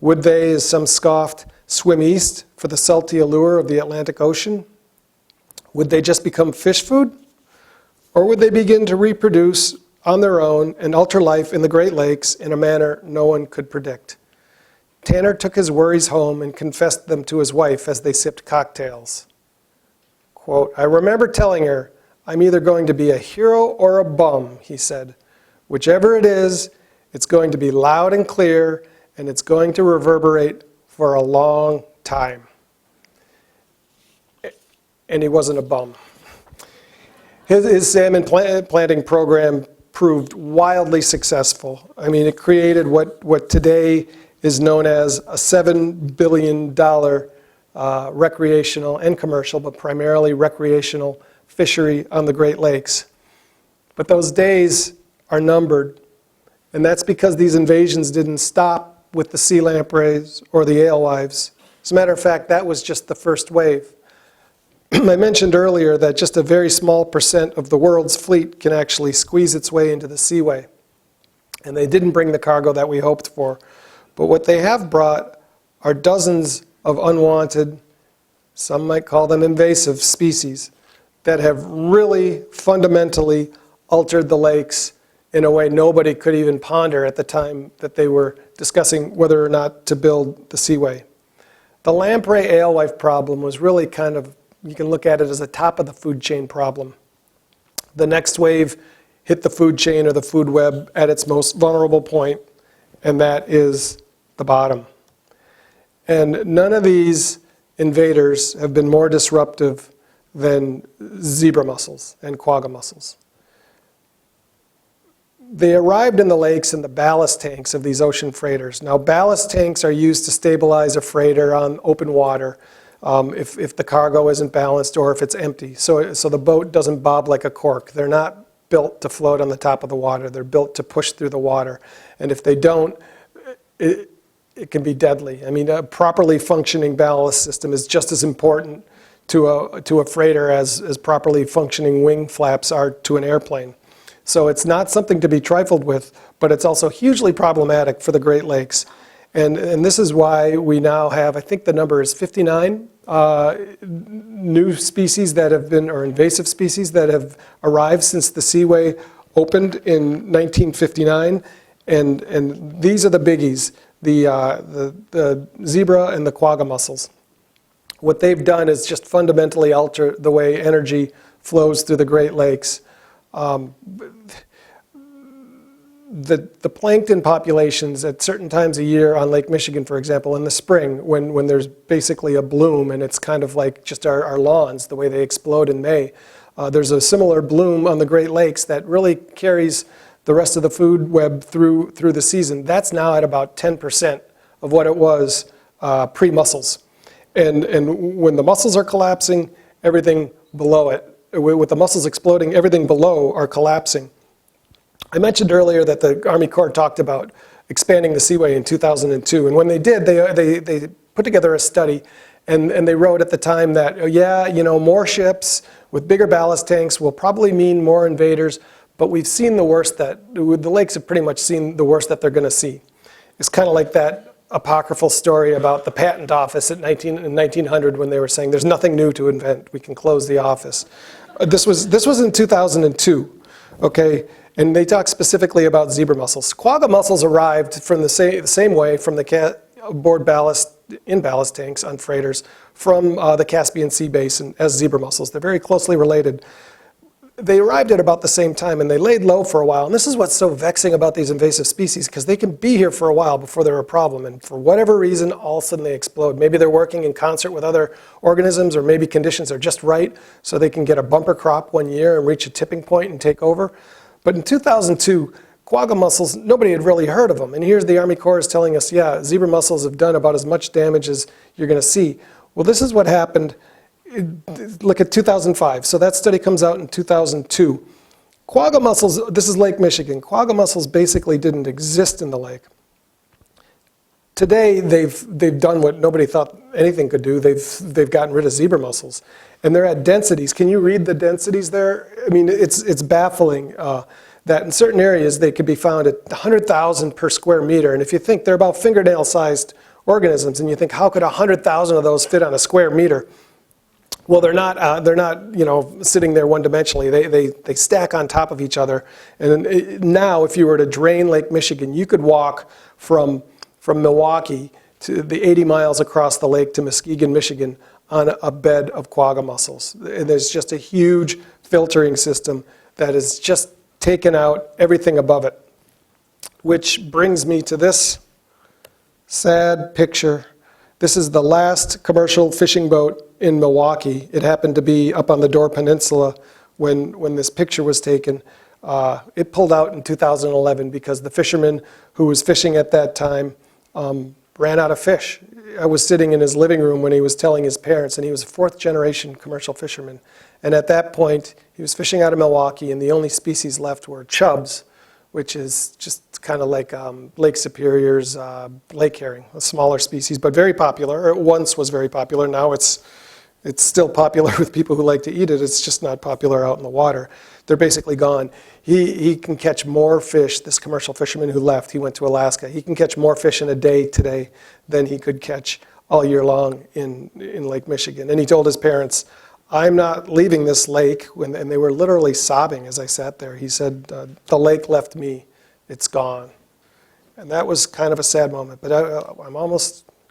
Would they, as some scoffed, swim east for the salty allure of the Atlantic Ocean? Would they just become fish food? Or would they begin to reproduce on their own and alter life in the Great Lakes in a manner no one could predict? Tanner took his worries home and confessed them to his wife as they sipped cocktails. Quote, I remember telling her, I'm either going to be a hero or a bum, he said. Whichever it is, it's going to be loud and clear, and it's going to reverberate for a long time. And he wasn't a bum. His salmon planting program proved wildly successful. I mean, it created what today is known as a $7 billion recreational and commercial, but primarily recreational fishery on the Great Lakes. But those days are numbered, and that's because these invasions didn't stop with the sea lampreys or the alewives. As a matter of fact, that was just the first wave. I mentioned earlier that just a very small percent of the world's fleet can actually squeeze its way into the seaway. And they didn't bring the cargo that we hoped for. But what they have brought are dozens of unwanted, some might call them invasive species, that have really fundamentally altered the lakes in a way nobody could even ponder at the time that they were discussing whether or not to build the seaway. The lamprey alewife problem was really kind of, you can look at it as a top of the food chain problem. The next wave hit the food chain or the food web at its most vulnerable point, and that is the bottom. And none of these invaders have been more disruptive than zebra mussels and quagga mussels. They arrived in the lakes in the ballast tanks of these ocean freighters. Now, ballast tanks are used to stabilize a freighter on open water if the cargo isn't balanced or if it's empty, so the boat doesn't bob like a cork. They're not built to float on the top of the water. They're built to push through the water. And if they don't, it can be deadly. I mean, a properly functioning ballast system is just as important to a freighter as properly functioning wing flaps are to an airplane. So it's not something to be trifled with, but it's also hugely problematic for the Great Lakes. And this is why we now have, I think the number is 59 new species that have been, or invasive species that have arrived since the seaway opened in 1959. And these are the biggies, the zebra and the quagga mussels. What they've done is just fundamentally alter the way energy flows through the Great Lakes. The plankton populations at certain times a year on Lake Michigan, for example, in the spring, when there's basically a bloom and it's kind of like just our lawns, the way they explode in May, there's a similar bloom on the Great Lakes that really carries the rest of the food web through the season. That's now at about 10% of what it was pre-mussels. And when the mussels are collapsing, everything below it, with the mussels exploding, everything below are collapsing. I mentioned earlier that the Army Corps talked about expanding the seaway in 2002. And when they did, they put together a study, and they wrote at the time that, oh, yeah, you know, more ships with bigger ballast tanks will probably mean more invaders, but we've seen the worst that, the lakes have pretty much seen the worst that they're going to see. It's kind of like that apocryphal story about the patent office in 1900 when they were saying there's nothing new to invent, we can close the office. This was in 2002, okay? And they talk specifically about zebra mussels. Quagga mussels arrived from the same way from the aboard ballast, in ballast tanks on freighters from the Caspian Sea basin as zebra mussels. They're very closely related. They arrived at about the same time, and they laid low for a while. And this is what's so vexing about these invasive species, because they can be here for a while before they're a problem. And for whatever reason, all of a sudden they explode. Maybe they're working in concert with other organisms, or maybe conditions are just right, so they can get a bumper crop one year and reach a tipping point and take over. But in 2002, quagga mussels, nobody had really heard of them. And here's the Army Corps is telling us, yeah, zebra mussels have done about as much damage as you're going to see. Well, this is what happened. Look at 2005. So that study comes out in 2002. Quagga mussels, this is Lake Michigan. Quagga mussels basically didn't exist in the lake. Today, they've done what nobody thought anything could do. They've gotten rid of zebra mussels. And they're at densities. Can you read the densities there? I mean, it's baffling that in certain areas they could be found at 100,000 per square meter. And if you think they're about fingernail-sized organisms, and you think, how could 100,000 of those fit on a square meter? Well, they're not, you know, sitting there one-dimensionally. They stack on top of each other. And now, if you were to drain Lake Michigan, you could walk from Milwaukee to the 80 miles across the lake to Muskegon, Michigan, on a bed of quagga mussels. And there's just a huge filtering system that has just taken out everything above it. Which brings me to this sad picture. This is the last commercial fishing boat in Milwaukee. It happened to be up on the Door Peninsula when this picture was taken. It pulled out in 2011 because the fisherman who was fishing at that time ran out of fish. I was sitting in his living room when he was telling his parents, and he was a fourth-generation commercial fisherman. And at that point, he was fishing out of Milwaukee, and the only species left were chubs, which is just kind of like Lake Superior's lake herring, a smaller species, but very popular. Or it once was very popular. Now it's It's still popular with people who like to eat it. It's just not popular out in the water. They're basically gone. He can catch more fish, this commercial fisherman who left, he went to Alaska. He can catch more fish in a day today than he could catch all year long in Lake Michigan. And he told his parents, I'm not leaving this lake, and they were literally sobbing as I sat there. He said, the lake left me, it's gone. And that was kind of a sad moment, but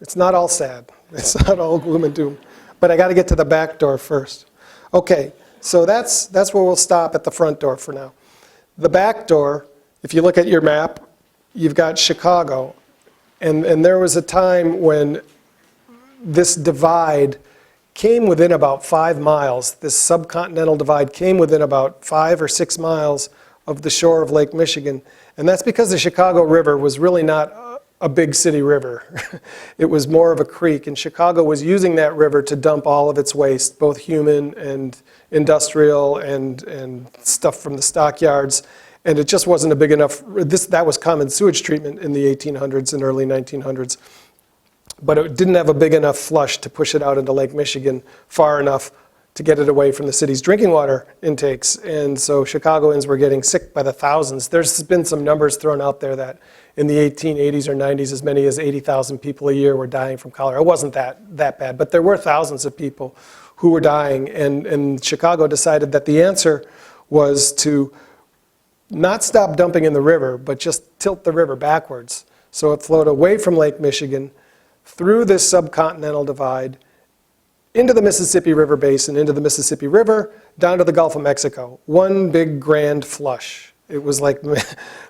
it's not all sad. It's not all gloom and doom. But I got to get to the back door first. Okay, so that's where we'll stop at the front door for now. The back door, if you look at your map, you've got Chicago. And there was a time when this divide came within about 5 miles. This subcontinental divide came within about 5 or 6 miles of the shore of Lake Michigan. And that's because the Chicago River was really not a big city river. It was more of a creek, and Chicago was using that river to dump all of its waste, both human and industrial and stuff from the stockyards. And it just wasn't a big enough, that was common sewage treatment in the 1800s and early 1900s. But it didn't have a big enough flush to push it out into Lake Michigan far enough to get it away from the city's drinking water intakes. And so Chicagoans were getting sick by the thousands. There's been some numbers thrown out there that in the 1880s or 90s, as many as 80,000 people a year were dying from cholera. It wasn't that bad, but there were thousands of people who were dying. And Chicago decided that the answer was to not stop dumping in the river, but just tilt the river backwards. So it flowed away from Lake Michigan, through this subcontinental divide, into the Mississippi River Basin, into the Mississippi River, down to the Gulf of Mexico. One big grand flush. It was like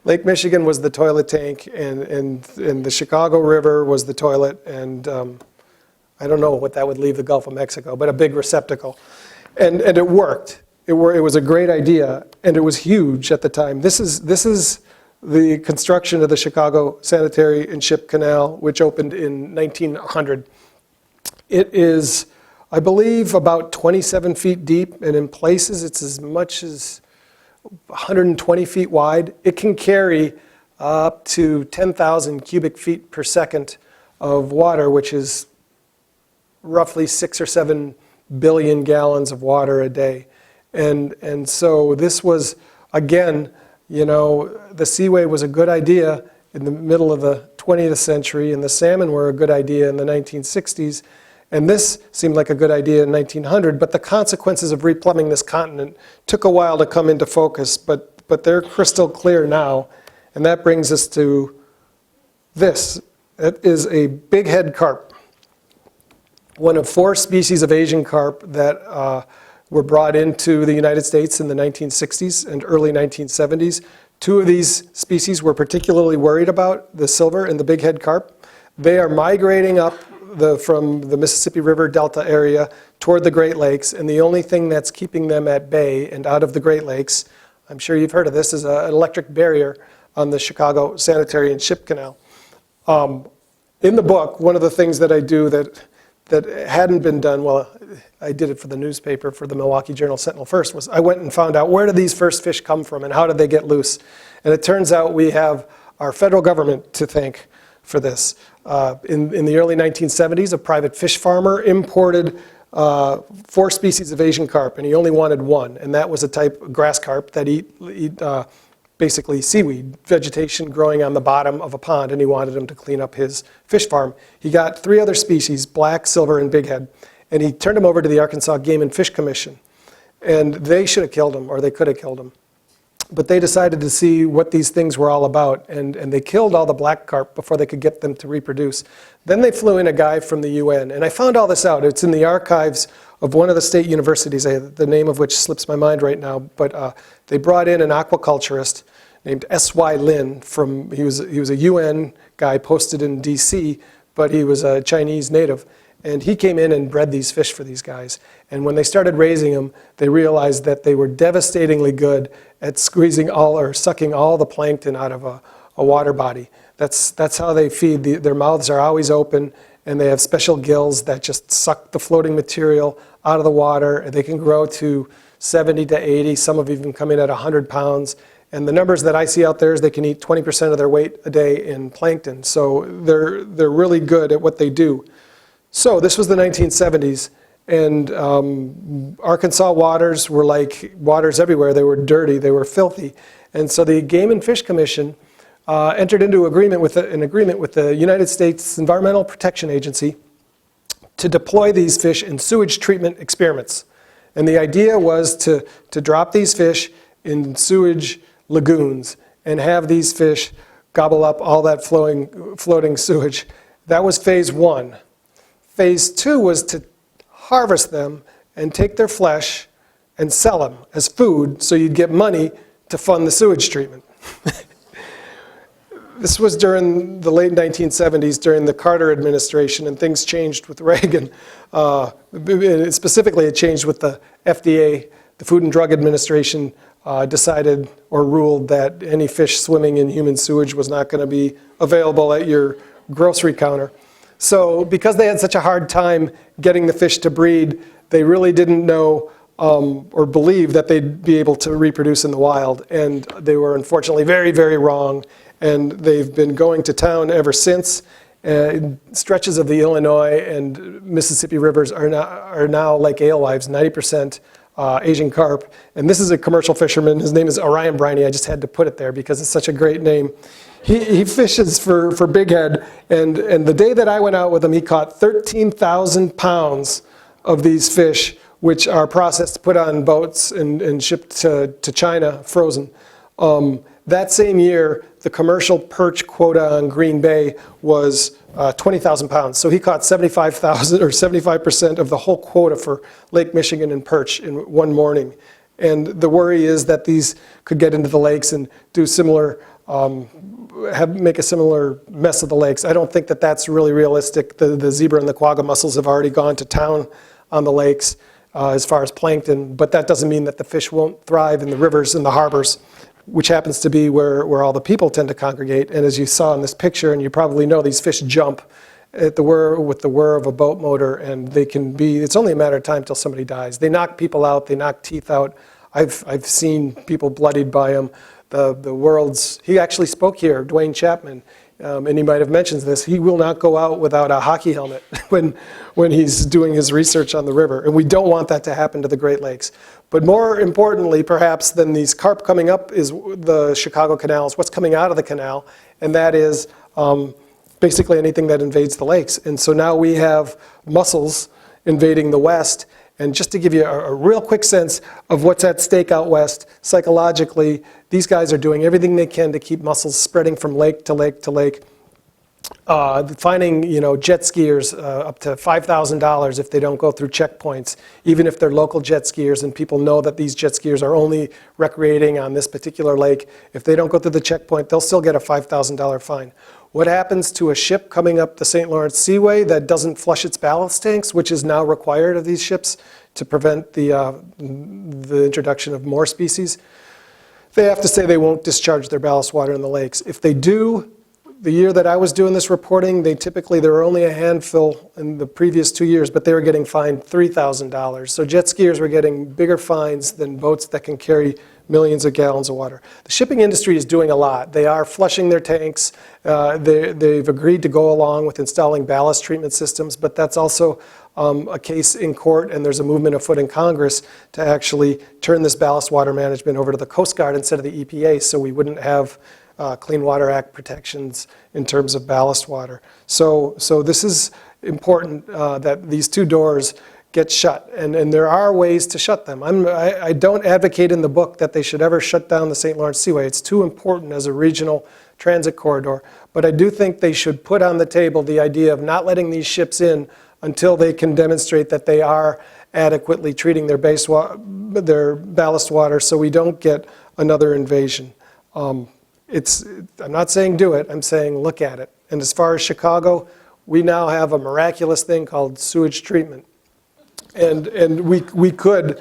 Lake Michigan was the toilet tank, and the Chicago River was the toilet, and I don't know what that would leave the Gulf of Mexico, but a big receptacle. And it worked. It was a great idea, and it was huge at the time. This is the construction of the Chicago Sanitary and Ship Canal, which opened in 1900. It is, I believe, about 27 feet deep, and in places it's as much as 120 feet wide. It can carry up to 10,000 cubic feet per second of water, which is roughly 6 or 7 billion gallons of water a day. And so this was, again, the seaway was a good idea in the middle of the 20th century, and the salmon were a good idea in the 1960s. And this seemed like a good idea in 1900, but the consequences of replumbing this continent took a while to come into focus, but they're crystal clear now. And that brings us to this. It is a bighead carp, one of 4 species of Asian carp that were brought into the United States in the 1960s and early 1970s. 2 of these species we're particularly worried about, the silver and the bighead carp. They are migrating up from the Mississippi River Delta area toward the Great Lakes, and the only thing that's keeping them at bay and out of the Great Lakes, I'm sure you've heard of this, is an electric barrier on the Chicago Sanitary and Ship Canal. In the book, one of the things that I do that hadn't been done, well, I did it for the newspaper, for the Milwaukee Journal Sentinel first, was I went and found out where did these first fish come from and how did they get loose. And it turns out we have our federal government to thank for this. In the early 1970s, a private fish farmer imported 4 species of Asian carp, and he only wanted one, and that was a type of grass carp that eat basically seaweed, vegetation growing on the bottom of a pond, and he wanted them to clean up his fish farm. He got 3 other species, black, silver, and bighead, and he turned them over to the Arkansas Game and Fish Commission. And they should have killed him, or they could have killed him. But they decided to see what these things were all about, and they killed all the black carp before they could get them to reproduce. Then they flew in a guy from the UN, and I found all this out. It's in the archives of one of the state universities, the name of which slips my mind right now, but they brought in an aquaculturist named S.Y. Lin he was a UN guy posted in DC, but he was a Chinese native. And he came in and bred these fish for these guys. And when they started raising them, they realized that they were devastatingly good at squeezing or sucking all the plankton out of a water body. That's how they feed. Their mouths are always open, and they have special gills that just suck the floating material out of the water. And they can grow to 70 to 80. Some have even come in at 100 pounds. And the numbers that I see out there is they can eat 20% of their weight a day in plankton. So they're really good at what they do. So this was the 1970s, And Arkansas waters were like waters everywhere. They were dirty, they were filthy. And so the Game and Fish Commission entered into an agreement with the United States Environmental Protection Agency to deploy these fish in sewage treatment experiments. And the idea was to drop these fish in sewage lagoons and have these fish gobble up all that floating sewage. That was phase one. Phase two was to harvest them and take their flesh and sell them as food so you'd get money to fund the sewage treatment. This was during the late 1970s, during the Carter administration, and things changed with Reagan. Specifically, it changed with the FDA. The Food and Drug Administration decided or ruled that any fish swimming in human sewage was not going to be available at your grocery counter. So because they had such a hard time getting the fish to breed, they really didn't know or believe that they'd be able to reproduce in the wild. And they were unfortunately very, very wrong. And they've been going to town ever since. Stretches of the Illinois and Mississippi rivers are now like alewives, 90% Asian carp. And this is a commercial fisherman. His name is Orion Briney. I just had to put it there because it's such a great name. He fishes for Big Head. And the day that I went out with him, he caught 13,000 pounds of these fish, which are processed, put on boats, and shipped to China, frozen. That same year, the commercial perch quota on Green Bay was 20,000 pounds. So he caught 75,000 or 75% of the whole quota for Lake Michigan and perch in one morning. And the worry is that these could get into the lakes and do similar, make a similar mess of the lakes. I don't think that that's really realistic. The zebra and the quagga mussels have already gone to town on the lakes as far as plankton, but that doesn't mean that the fish won't thrive in the rivers and the harbors, which happens to be where all the people tend to congregate. And as you saw in this picture, and you probably know, these fish jump at with the whir of a boat motor, and they can be, it's only a matter of time till somebody dies. They knock people out, they knock teeth out. I've seen people bloodied by them. He actually spoke here, Dwayne Chapman, and he might have mentioned this, he will not go out without a hockey helmet when he's doing his research on the river. And we don't want that to happen to the Great Lakes. But more importantly, perhaps, than these carp coming up is the Chicago canals, what's coming out of the canal, and that is basically anything that invades the lakes. And so now we have mussels invading the West. And just to give you a real quick sense of what's at stake out West, psychologically, these guys are doing everything they can to keep mussels spreading from lake to lake to lake. Finding jet skiers up to $5,000 if they don't go through checkpoints, even if they're local jet skiers and people know that these jet skiers are only recreating on this particular lake. If they don't go through the checkpoint, they'll still get a $5,000 fine. What happens to a ship coming up the St. Lawrence Seaway that doesn't flush its ballast tanks, which is now required of these ships to prevent the introduction of more species? They have to say they won't discharge their ballast water in the lakes. If they do, the year that I was doing this reporting, there were only a handful in the previous 2 years, but they were getting fined $3,000. So jet skiers were getting bigger fines than boats that can carry millions of gallons of water. The shipping industry is doing a lot. They are flushing their tanks. They've agreed to go along with installing ballast treatment systems, but that's also a case in court, and there's a movement afoot in Congress to actually turn this ballast water management over to the Coast Guard instead of the EPA, so we wouldn't have Clean Water Act protections in terms of ballast water. So this is important that these two doors get shut, and there are ways to shut them. I don't advocate in the book that they should ever shut down the St. Lawrence Seaway. It's too important as a regional transit corridor, but I do think they should put on the table the idea of not letting these ships in until they can demonstrate that they are adequately treating their ballast water so we don't get another invasion. I'm not saying do it, I'm saying look at it. And as far as Chicago, we now have a miraculous thing called sewage treatment. And we could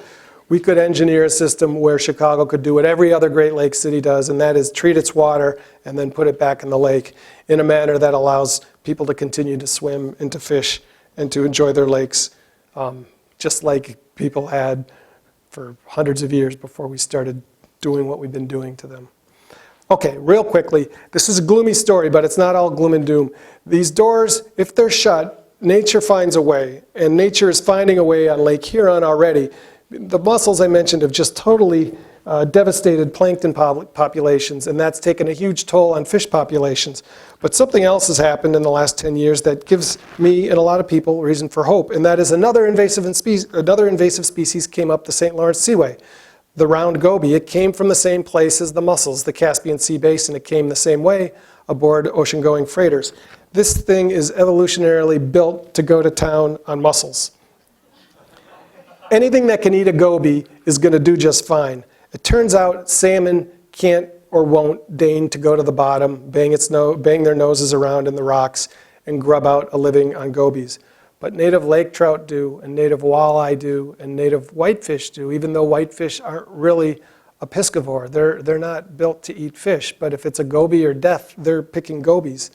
engineer a system where Chicago could do what every other Great Lakes city does, and that is treat its water and then put it back in the lake in a manner that allows people to continue to swim and to fish and to enjoy their lakes, just like people had for hundreds of years before we started doing what we've been doing to them. Okay, real quickly, this is a gloomy story, but it's not all gloom and doom. These doors, if they're shut, nature finds a way, and nature is finding a way on Lake Huron already. The mussels I mentioned have just totally devastated plankton populations, and that's taken a huge toll on fish populations. But something else has happened in the last 10 years that gives me and a lot of people reason for hope, and that is another invasive species came up the St. Lawrence Seaway. The round goby, it came from the same place as the mussels, the Caspian Sea Basin. It came the same way aboard ocean-going freighters. This thing is evolutionarily built to go to town on mussels. Anything that can eat a goby is going to do just fine. It turns out salmon can't or won't deign to go to the bottom, bang their noses around in the rocks, and grub out a living on gobies. But native lake trout do, and native walleye do, and native whitefish do, even though whitefish aren't really a piscivore. They're not built to eat fish, but if it's a goby or death, they're picking gobies.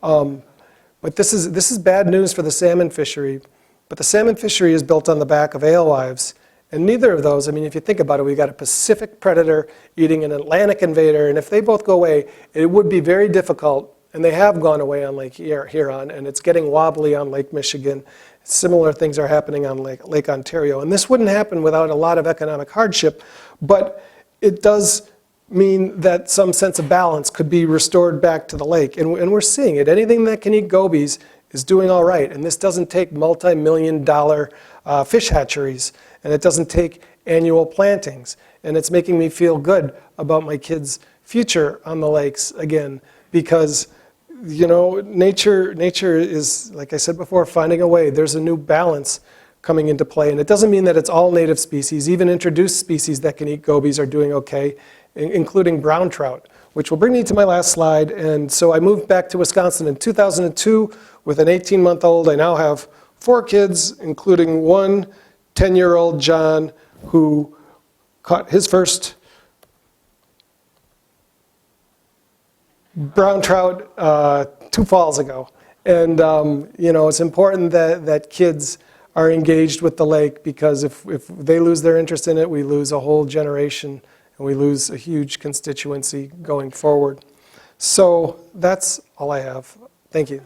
But this is bad news for the salmon fishery. But the salmon fishery is built on the back of alewives. And neither of those, I mean, if you think about it, we've got a Pacific predator eating an Atlantic invader, and if they both go away, it would be very difficult. And they have gone away on Lake Huron, and it's getting wobbly on Lake Michigan. Similar things are happening on Lake Ontario. And this wouldn't happen without a lot of economic hardship, but it does mean that some sense of balance could be restored back to the lake. And we're seeing it. Anything that can eat gobies is doing all right. And this doesn't take multi-million-dollar fish hatcheries, and it doesn't take annual plantings. And it's making me feel good about my kids' future on the lakes again, because you know, nature is, like I said before, finding a way. There's a new balance coming into play. And it doesn't mean that it's all native species. Even introduced species that can eat gobies are doing okay, including brown trout, which will bring me to my last slide. And so I moved back to Wisconsin in 2002 with an 18-month-old. I now have 4 kids, including one 10-year-old John, who caught his first brown trout 2 falls ago. And you know, it's important that kids are engaged with the lake, because if they lose their interest in it, we lose a whole generation and we lose a huge constituency going forward. So that's all I have. Thank you.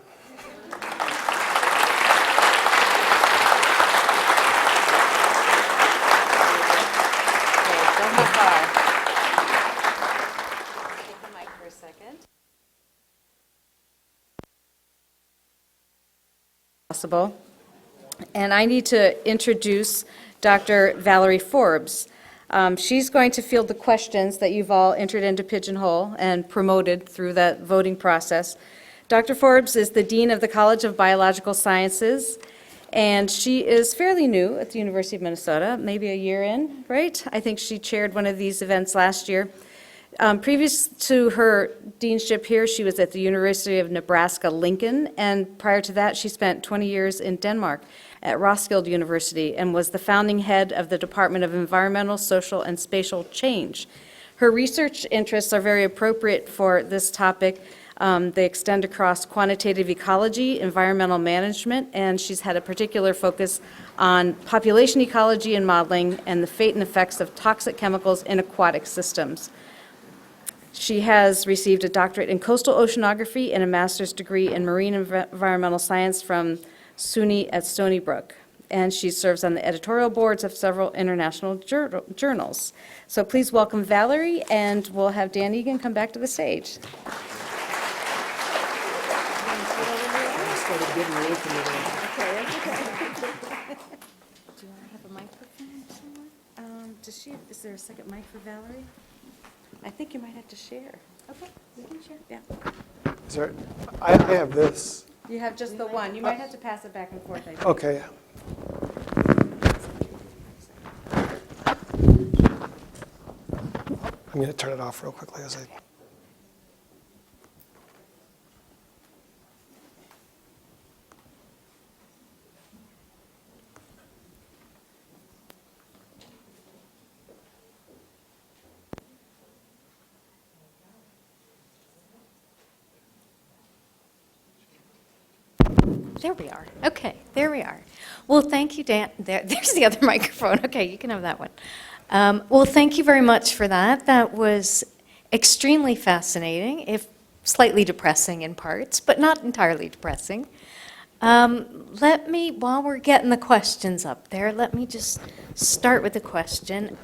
Possible. And I need to introduce Dr. Valerie Forbes. She's going to field the questions that you've all entered into Pigeonhole and promoted through that voting process. Dr. Forbes is the Dean of the College of Biological Sciences, and she is fairly new at the University of Minnesota, maybe a year in, right? I think she chaired one of these events last year. Previous to her deanship here, she was at the University of Nebraska-Lincoln, and prior to that, she spent 20 years in Denmark at Roskilde University and was the founding head of the Department of Environmental, Social, and Spatial Change. Her research interests are very appropriate for this topic. They extend across quantitative ecology, environmental management, and she's had a particular focus on population ecology and modeling and the fate and effects of toxic chemicals in aquatic systems. She has received a doctorate in coastal oceanography and a master's degree in marine environmental science from SUNY at Stony Brook. And she serves on the editorial boards of several international journals. So please welcome Valerie, and we'll have Dan Egan come back to the stage. Do you want to have a microphone somewhere? Is there a second mic for Valerie? I think you might have to share. Okay, we can share. Yeah. Is there, I have this. You have just the one. You might have to pass it back and forth, I think. Okay. I'm going to turn it off real quickly as I... There we are. Okay, there we are. Well, thank you, Dan. There's the other microphone. Okay, you can have that one. Well, thank you very much for that. That was extremely fascinating, if slightly depressing in parts, but not entirely depressing. Let me, while we're getting the questions up there, let me just start with the question.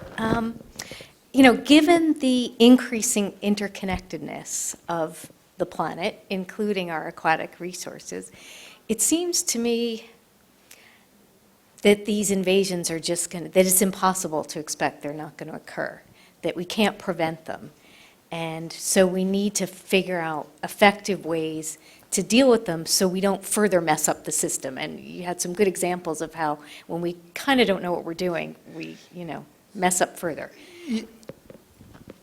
Given the increasing interconnectedness of the planet, including our aquatic resources, it seems to me that these invasions are just that it's impossible to expect they're not going to occur, that we can't prevent them. And so we need to figure out effective ways to deal with them so we don't further mess up the system. And you had some good examples of how when we kind of don't know what we're doing, we, mess up further.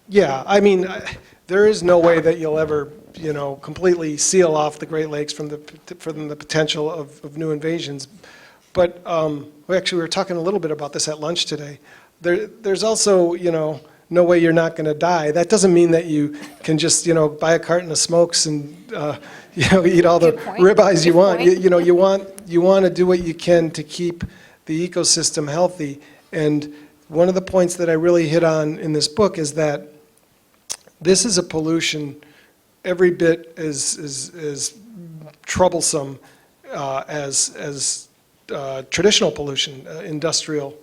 Yeah, I mean, there is no way that you'll ever, completely seal off the Great Lakes from the potential of new invasions. But we were talking a little bit about this at lunch today. There's also, no way you're not going to die. That doesn't mean that you can just, buy a carton of smokes and, eat all the ribeyes you want. You want to do what you can to keep the ecosystem healthy. And one of the points that I really hit on in this book is that this is a pollution every bit as troublesome as traditional pollution, industrial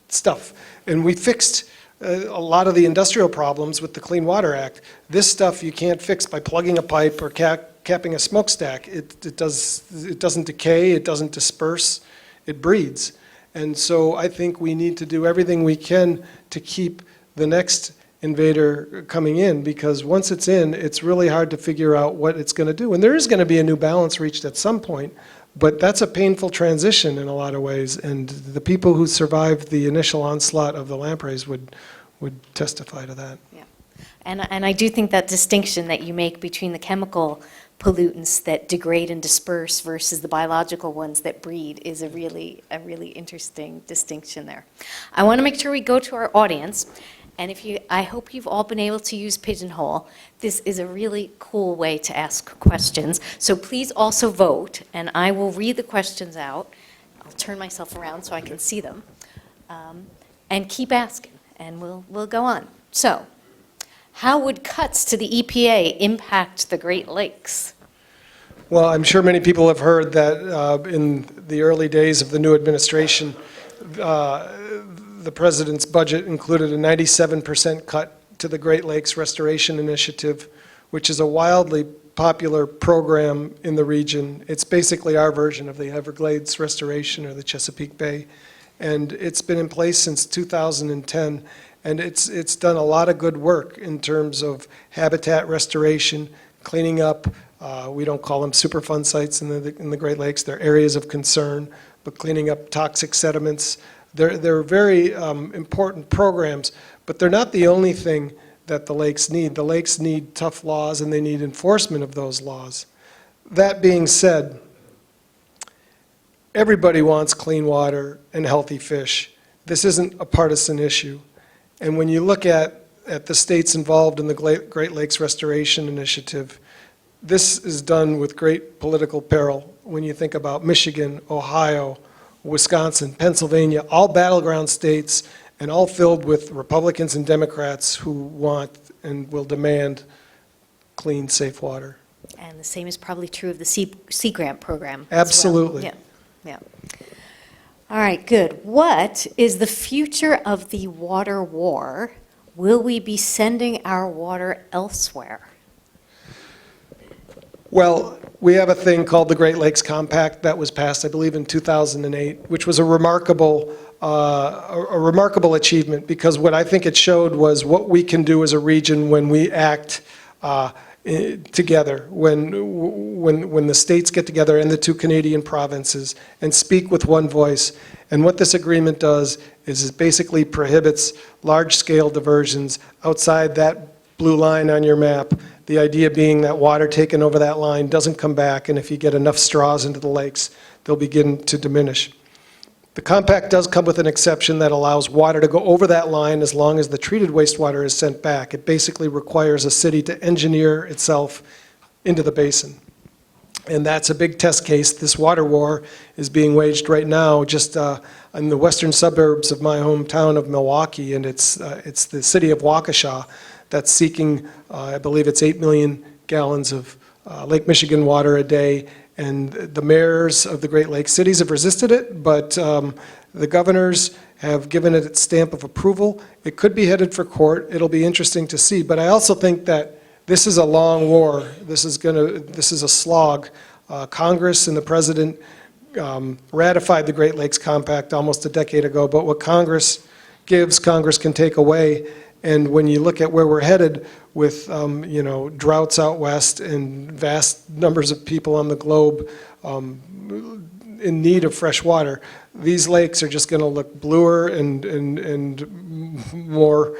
stuff. And we fixed a lot of the industrial problems with the Clean Water Act. This stuff you can't fix by plugging a pipe or capping a smokestack. It doesn't decay, it doesn't disperse, it breeds. And so I think we need to do everything we can to keep the next invader coming in, because once it's in, it's really hard to figure out what it's going to do. And there is going to be a new balance reached at some point, but that's a painful transition in a lot of ways. And the people who survived the initial onslaught of the lampreys would testify to that. Yeah. And I do think that distinction that you make between the chemical pollutants that degrade and disperse versus the biological ones that breed is a really interesting distinction there. I want to make sure we go to our audience. And I hope you've all been able to use Pigeonhole. This is a really cool way to ask questions. So please also vote, and I will read the questions out. I'll turn myself around so I can see them. And keep asking, and we'll go on. So, how would cuts to the EPA impact the Great Lakes? Well, I'm sure many people have heard that in the early days of the new administration, the president's budget included a 97% cut to the Great Lakes Restoration Initiative, which is a wildly popular program in the region. It's basically our version of the Everglades Restoration or the Chesapeake Bay. And it's been in place since 2010. And it's done a lot of good work in terms of habitat restoration, cleaning up. We don't call them Superfund sites in the Great Lakes. They're areas of concern, but cleaning up toxic sediments. They're very important programs, but they're not the only thing that the lakes need. The lakes need tough laws, and they need enforcement of those laws. That being said, everybody wants clean water and healthy fish. This isn't a partisan issue. And when you look at the states involved in the Great Lakes Restoration Initiative, this is done with great political peril. When you think about Michigan, Ohio, Wisconsin, Pennsylvania, all battleground states, and all filled with Republicans and Democrats who want and will demand clean, safe water. And the same is probably true of the Sea Grant program. Absolutely. As well. Yeah. All right, good. What is the future of the water war? Will we be sending our water elsewhere? Well, we have a thing called the Great Lakes Compact that was passed, I believe, in 2008, which was a remarkable achievement, because what I think it showed was what we can do as a region when we act together, when the states get together and the two Canadian provinces and speak with one voice. And what this agreement does is it basically prohibits large-scale diversions outside that blue line on your map. The idea being that water taken over that line doesn't come back, and if you get enough straws into the lakes, they'll begin to diminish. The compact does come with an exception that allows water to go over that line as long as the treated wastewater is sent back. It basically requires a city to engineer itself into the basin. And that's a big test case. This water war is being waged right now just in the western suburbs of my hometown of Milwaukee, and it's the city of Waukesha that's seeking, I believe it's 8 million gallons of Lake Michigan water a day, And the mayors of the Great Lakes cities have resisted it, but the governors have given it its stamp of approval. It could be headed for court. It'll be interesting to see. But I also think that this is a long war. This is a slog. Congress and the president ratified the Great Lakes Compact almost a decade ago, but what Congress gives, Congress can take away. And when you look at where we're headed with, droughts out west and vast numbers of people on the globe in need of fresh water, these lakes are just going to look bluer and more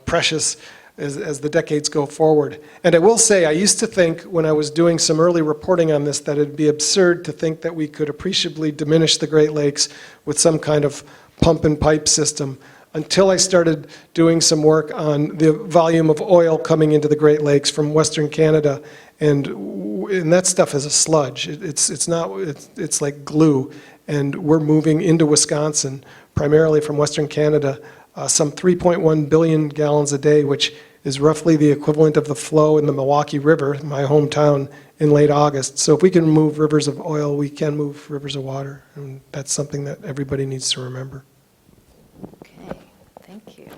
precious as the decades go forward. And I will say, I used to think when I was doing some early reporting on this that it'd be absurd to think that we could appreciably diminish the Great Lakes with some kind of pump and pipe system, until I started doing some work on the volume of oil coming into the Great Lakes from Western Canada, and that stuff is a sludge. It's like glue, and we're moving into Wisconsin, primarily from Western Canada, some 3.1 billion gallons a day, which is roughly the equivalent of the flow in the Milwaukee River, my hometown, in late August. So if we can move rivers of oil, we can move rivers of water, and that's something that everybody needs to remember. Okay, thank you.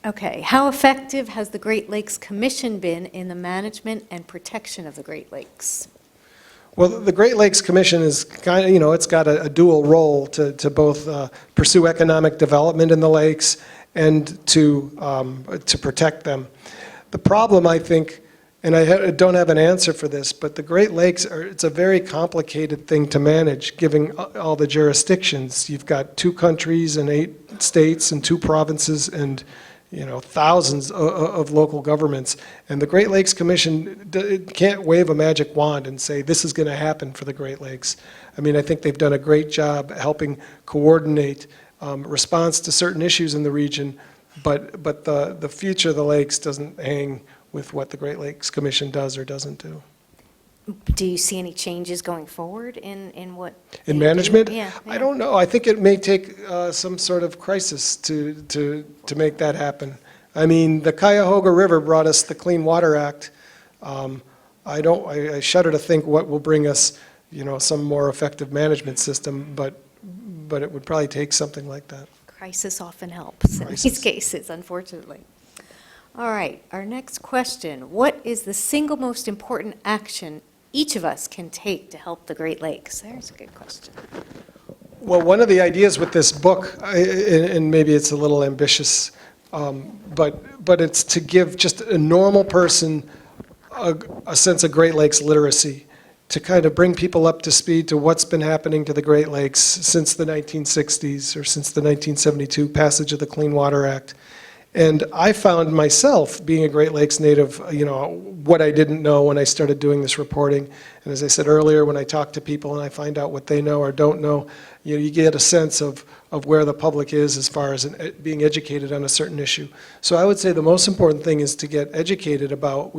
Okay, how effective has the Great Lakes Commission been in the management and protection of the Great Lakes? Well, the Great Lakes Commission is kind of, it's got a dual role to both pursue economic development in the lakes and to protect them. The problem, I think, and I don't have an answer for this, but the Great Lakes it's a very complicated thing to manage, given all the jurisdictions. You've got 2 countries and 8 states and 2 provinces and thousands of local governments. And the Great Lakes Commission can't wave a magic wand and say, this is going to happen for the Great Lakes. I mean, I think they've done a great job helping coordinate response to certain issues in the region, but the future of the lakes doesn't hang with what the Great Lakes Commission does or doesn't do. Do you see any changes going forward in what? In management? Yeah. I don't know. I think it may take some sort of crisis to make that happen. I mean, the Cuyahoga River brought us the Clean Water Act. I shudder to think what will bring us, some more effective management system, but it would probably take something like that. Crisis often helps in Crisis. these cases, unfortunately. All right, our next question. What is the single most important action each of us can take to help the Great Lakes? There's a good question. Well, one of the ideas with this book, and maybe it's a little ambitious, but it's to give just a normal person a sense of Great Lakes literacy, to kind of bring people up to speed to what's been happening to the Great Lakes since the 1960s or since the 1972 passage of the Clean Water Act. And I found myself, being a Great Lakes native, what I didn't know when I started doing this reporting. And as I said earlier, when I talk to people and I find out what they know or don't know, you get a sense of where the public is as far as being educated on a certain issue. So I would say the most important thing is to get educated about,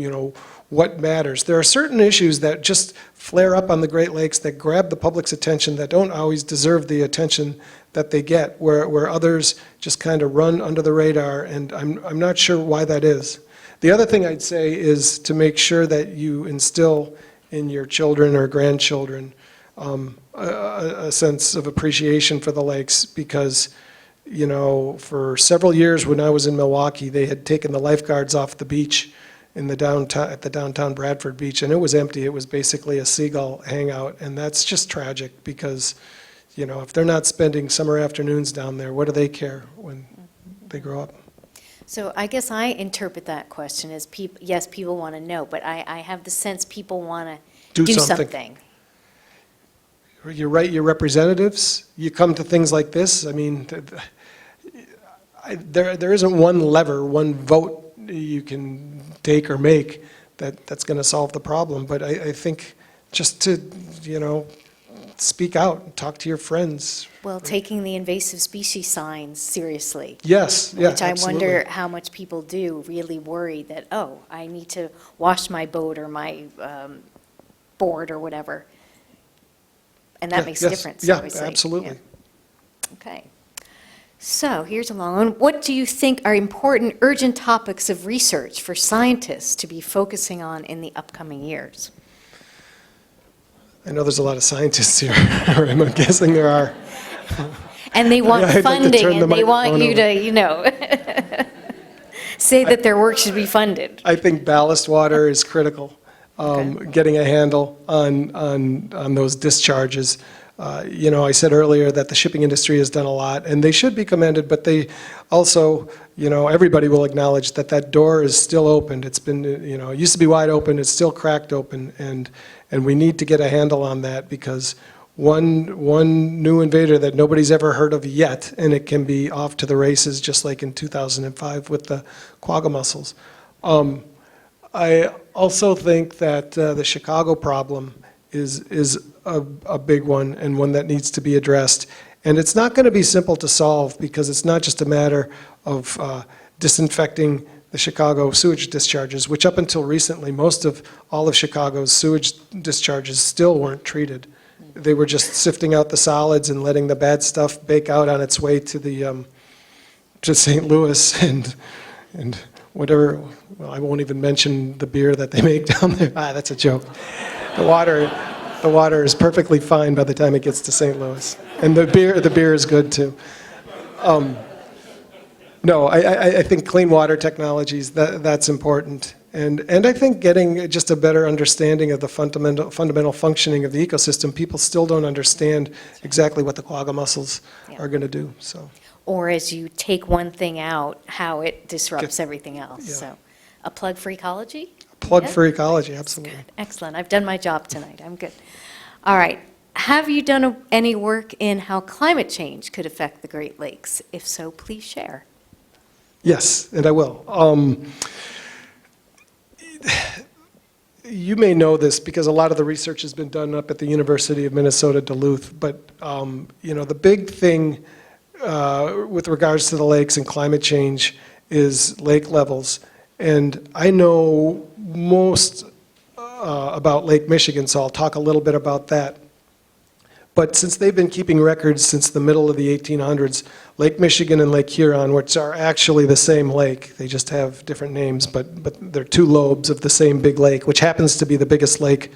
what matters. There are certain issues that just flare up on the Great Lakes that grab the public's attention that don't always deserve the attention that they get, where others just kind of run under the radar, and I'm not sure why that is. The other thing I'd say is to make sure that you instill in your children or grandchildren a sense of appreciation for the lakes, because for several years when I was in Milwaukee, they had taken the lifeguards off the beach at the downtown Bradford beach, and it was empty. It was basically a seagull hangout, and that's just tragic because if they're not spending summer afternoons down there, what do they care when they grow up? So I guess I interpret that question as, yes, people want to know, but I have the sense people want to do something. You write your representatives, you come to things like this. I mean, there isn't one lever, one vote you can take or make that's going to solve the problem. But I think just to, speak out, talk to your friends. Well, taking the invasive species signs seriously. Yes, yeah, Which I absolutely. wonder how much people do really worry that, I need to wash my boat or my board or whatever. And that makes a difference, obviously. Yeah, absolutely. Yeah. Okay. So here's a long one. What do you think are important, urgent topics of research for scientists to be focusing on in the upcoming years? I know there's a lot of scientists here, or I'm guessing there are. And they want I'd like to funding, turn the and they want microphone you to, you know, say that their work should be funded. I think ballast water is critical. Okay. Getting a handle on those discharges. You know, I said earlier that the shipping industry has done a lot, and they should be commended, but they also, you know, everybody will acknowledge that that door is still open. It's been, you know, it used to be wide open, it's still cracked open, and we need to get a handle on that, because one new invader that nobody's ever heard of yet, and it can be off to the races, just like in 2005 with the quagga mussels. I also think that the Chicago problem is a big one, and one that needs to be addressed. And it's not going to be simple to solve, because it's not just a matter of disinfecting the Chicago sewage discharges, which up until recently, most of all of Chicago's sewage discharges still weren't treated. They were just sifting out the solids and letting the bad stuff bake out on its way to the to St. Louis and whatever. Well, I won't even mention the beer that they make down there. That's a joke. The water is perfectly fine by the time it gets to St. Louis, and the beer is good too. No, I think clean water technologies, that's important. And I think getting just a better understanding of the fundamental functioning of the ecosystem. People still don't understand exactly what the quagga mussels are going to do. So, Or as you take one thing out, how it disrupts everything else. Yeah. So, a plug for ecology? plug Yeah. for ecology, absolutely. Good. Excellent. I've done my job tonight. I'm good. All right. Have you done any work in how climate change could affect the Great Lakes? If so, please share. Yes, and I will. You may know this because a lot of the research has been done up at the University of Minnesota Duluth, but you know, the big thing with regards to the lakes and climate change is lake levels. And I know most about Lake Michigan, so I'll talk a little bit about that. But since they've been keeping records since the middle of the 1800s, Lake Michigan and Lake Huron, which are actually the same lake, they just have different names, but they're two lobes of the same big lake, which happens to be the biggest lake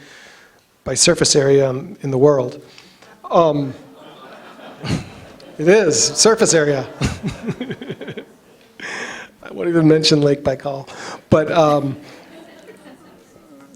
by surface area in the world. It is, surface area. I won't even mention Lake Baikal. But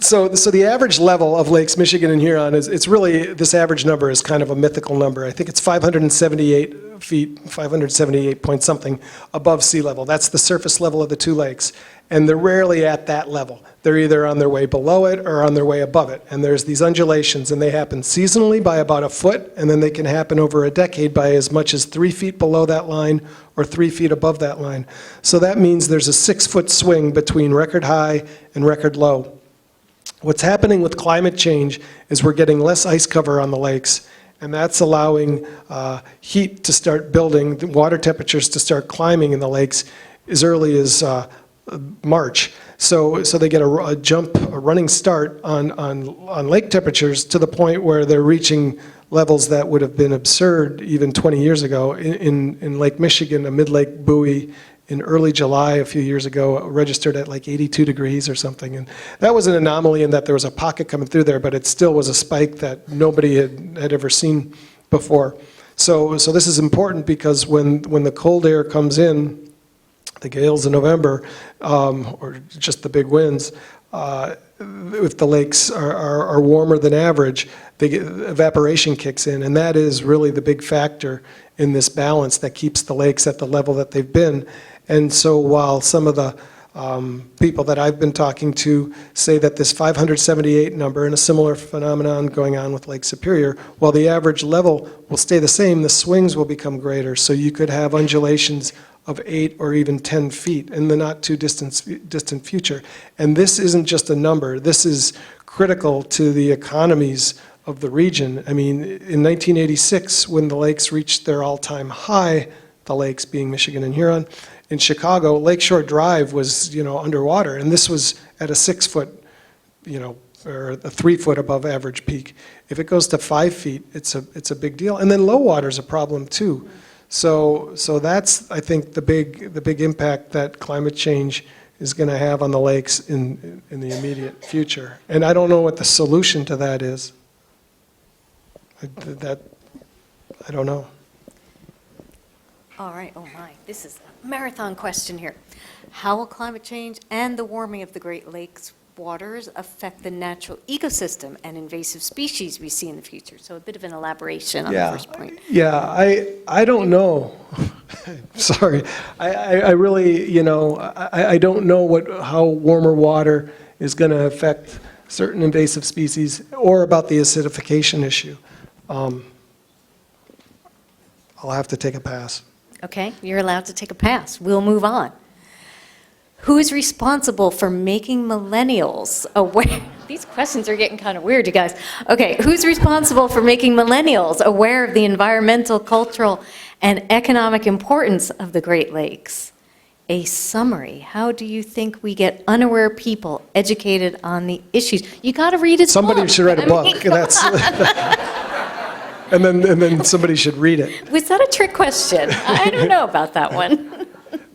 so the average level of Lakes Michigan and Huron it's really, this average number is kind of a mythical number. I think it's 578 feet, 578 point something above sea level. That's the surface level of the two lakes. And they're rarely at that level. They're either on their way below it or on their way above it. And there's these undulations, and they happen seasonally by about a foot, and then they can happen over a decade by as much as 3 feet below that line or 3 feet above that line. So that means there's a 6-foot swing between record high and record low. What's happening with climate change is we're getting less ice cover on the lakes, and that's allowing heat to start building, the water temperatures to start climbing in the lakes as early as March. So they get a jump, a running start on lake temperatures to the point where they're reaching levels that would have been absurd even 20 years ago. In Lake Michigan, a mid-lake buoy in early July a few years ago registered at like 82 degrees or something. And that was an anomaly in that there was a pocket coming through there, but it still was a spike that nobody had ever seen before. So this is important because when the cold air comes in, the gales in November, or just the big winds, if the lakes are warmer than average, evaporation kicks in, and that is really the big factor in this balance that keeps the lakes at the level that they've been. And so while some of the people that I've been talking to say that this 578 number and a similar phenomenon going on with Lake Superior, while the average level will stay the same, the swings will become greater. So you could have undulations of 8 or even 10 feet in the not too distant future. And this isn't just a number. This is critical to the economies of the region. I mean, in 1986, when the lakes reached their all-time high, the lakes being Michigan and Huron, in Chicago, Lakeshore Drive was, underwater, and this was at a 6-foot, or a 3-foot above average peak. If it goes to 5 feet, it's a big deal. And then low water is a problem too. So that's, I think, the big impact that climate change is going to have on the lakes in the immediate future. And I don't know what the solution to that is. I don't know. All right, oh my, this is a marathon question here. How will climate change and the warming of the Great Lakes waters affect the natural ecosystem and invasive species we see in the future? So a bit of an elaboration on the Yeah. first point. Yeah, I don't know. Sorry. I really, I don't know how warmer water is going to affect certain invasive species or about the acidification issue. I'll have to take a pass. Okay, you're allowed to take a pass. We'll move on. Who is responsible for making millennials aware? These questions are getting kind of weird, you guys. Okay, who's responsible for making millennials aware of the environmental, cultural, and economic importance of the Great Lakes? A summary. How do you think we get unaware people educated on the issues? You got to read it. Somebody should write a book. That's and then somebody should read it. Was that a trick question? I don't know about that one.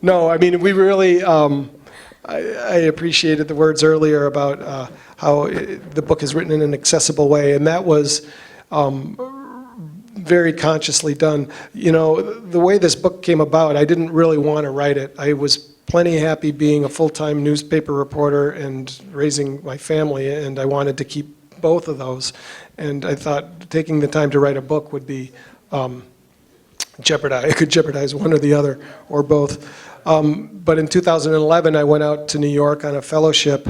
No, I mean, we really, I appreciated the words earlier about how the book is written in an accessible way, and that was very consciously done. The way this book came about, I didn't really want to write it. I was plenty happy being a full-time newspaper reporter and raising my family, and I wanted to keep both of those. And I thought taking the time to write a book would be jeopardize. It could jeopardize one or the other, or both. But in 2011, I went out to New York on a fellowship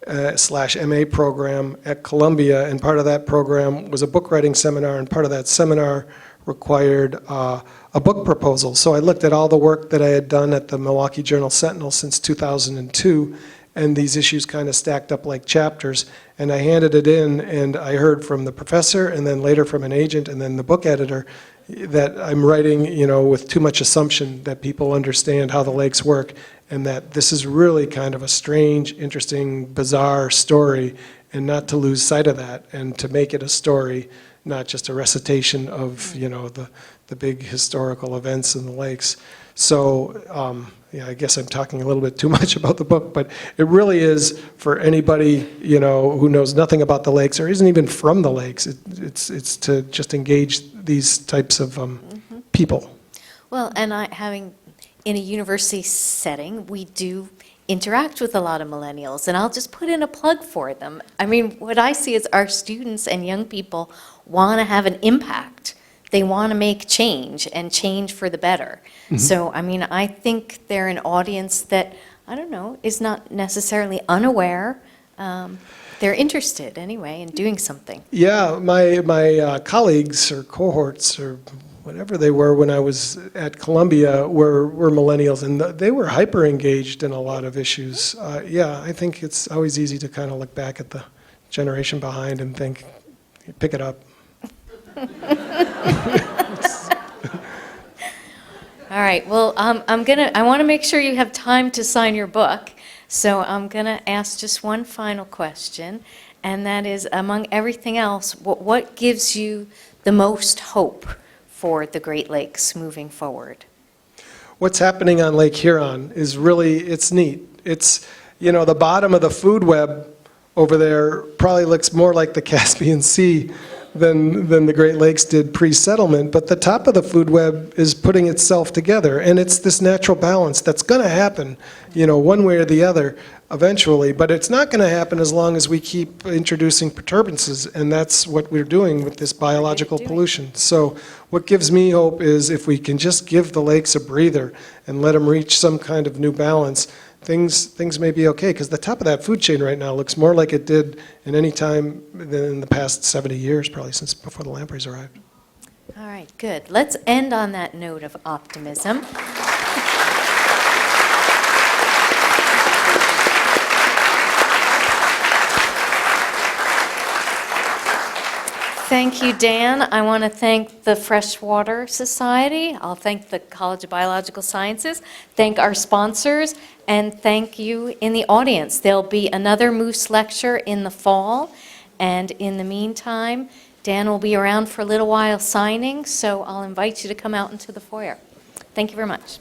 / MA program at Columbia, and part of that program was a book writing seminar, and part of that seminar required a book proposal. So I looked at all the work that I had done at the Milwaukee Journal Sentinel since 2002, and these issues kind of stacked up like chapters, and I handed it in, and I heard from the professor, and then later from an agent, and then the book editor, that I'm writing, with too much assumption that people understand how the lakes work, and that this is really kind of a strange, interesting, bizarre story, and not to lose sight of that, and to make it a story, not just a recitation of, the big historical events in the lakes. So, I guess I'm talking a little bit too much about the book, but it really is for anybody, who knows nothing about the lakes or isn't even from the lakes. It's to just engage these types of people. Well, and having in a university setting, we do interact with a lot of millennials, and I'll just put in a plug for them. I mean, what I see is our students and young people want to have an impact. They want to make change, and change for the better. Mm-hmm. So, I mean, I think they're an audience that, I don't know, is not necessarily unaware. They're interested, anyway, in doing something. Yeah, my colleagues or cohorts or whatever they were when I was at Columbia were millennials, and they were hyper engaged in a lot of issues. I think it's always easy to kind of look back at the generation behind and think, pick it up. All right, well, I want to make sure you have time to sign your book, so I'm going to ask just one final question, and that is, among everything else, what gives you the most hope for the Great Lakes moving forward? What's happening on Lake Huron is really, it's neat. It's, the bottom of the food web over there probably looks more like the Caspian Sea than the Great Lakes did pre-settlement, but the top of the food web is putting itself together, and it's this natural balance that's going to happen, one way or the other eventually, but it's not going to happen as long as we keep introducing perturbances, and that's what we're doing with this biological pollution. So what gives me hope is if we can just give the lakes a breather and let them reach some kind of new balance, things may be okay, because the top of that food chain right now looks more like it did in any time than in the past 70 years, probably since before the lampreys arrived. All right, good. Let's end on that note of optimism. Thank you, Dan. I want to thank the Freshwater Society. I'll thank the College of Biological Sciences, thank our sponsors, and thank you in the audience. There'll be another Moos lecture in the fall, and in the meantime, Dan will be around for a little while signing, so I'll invite you to come out into the foyer. Thank you very much.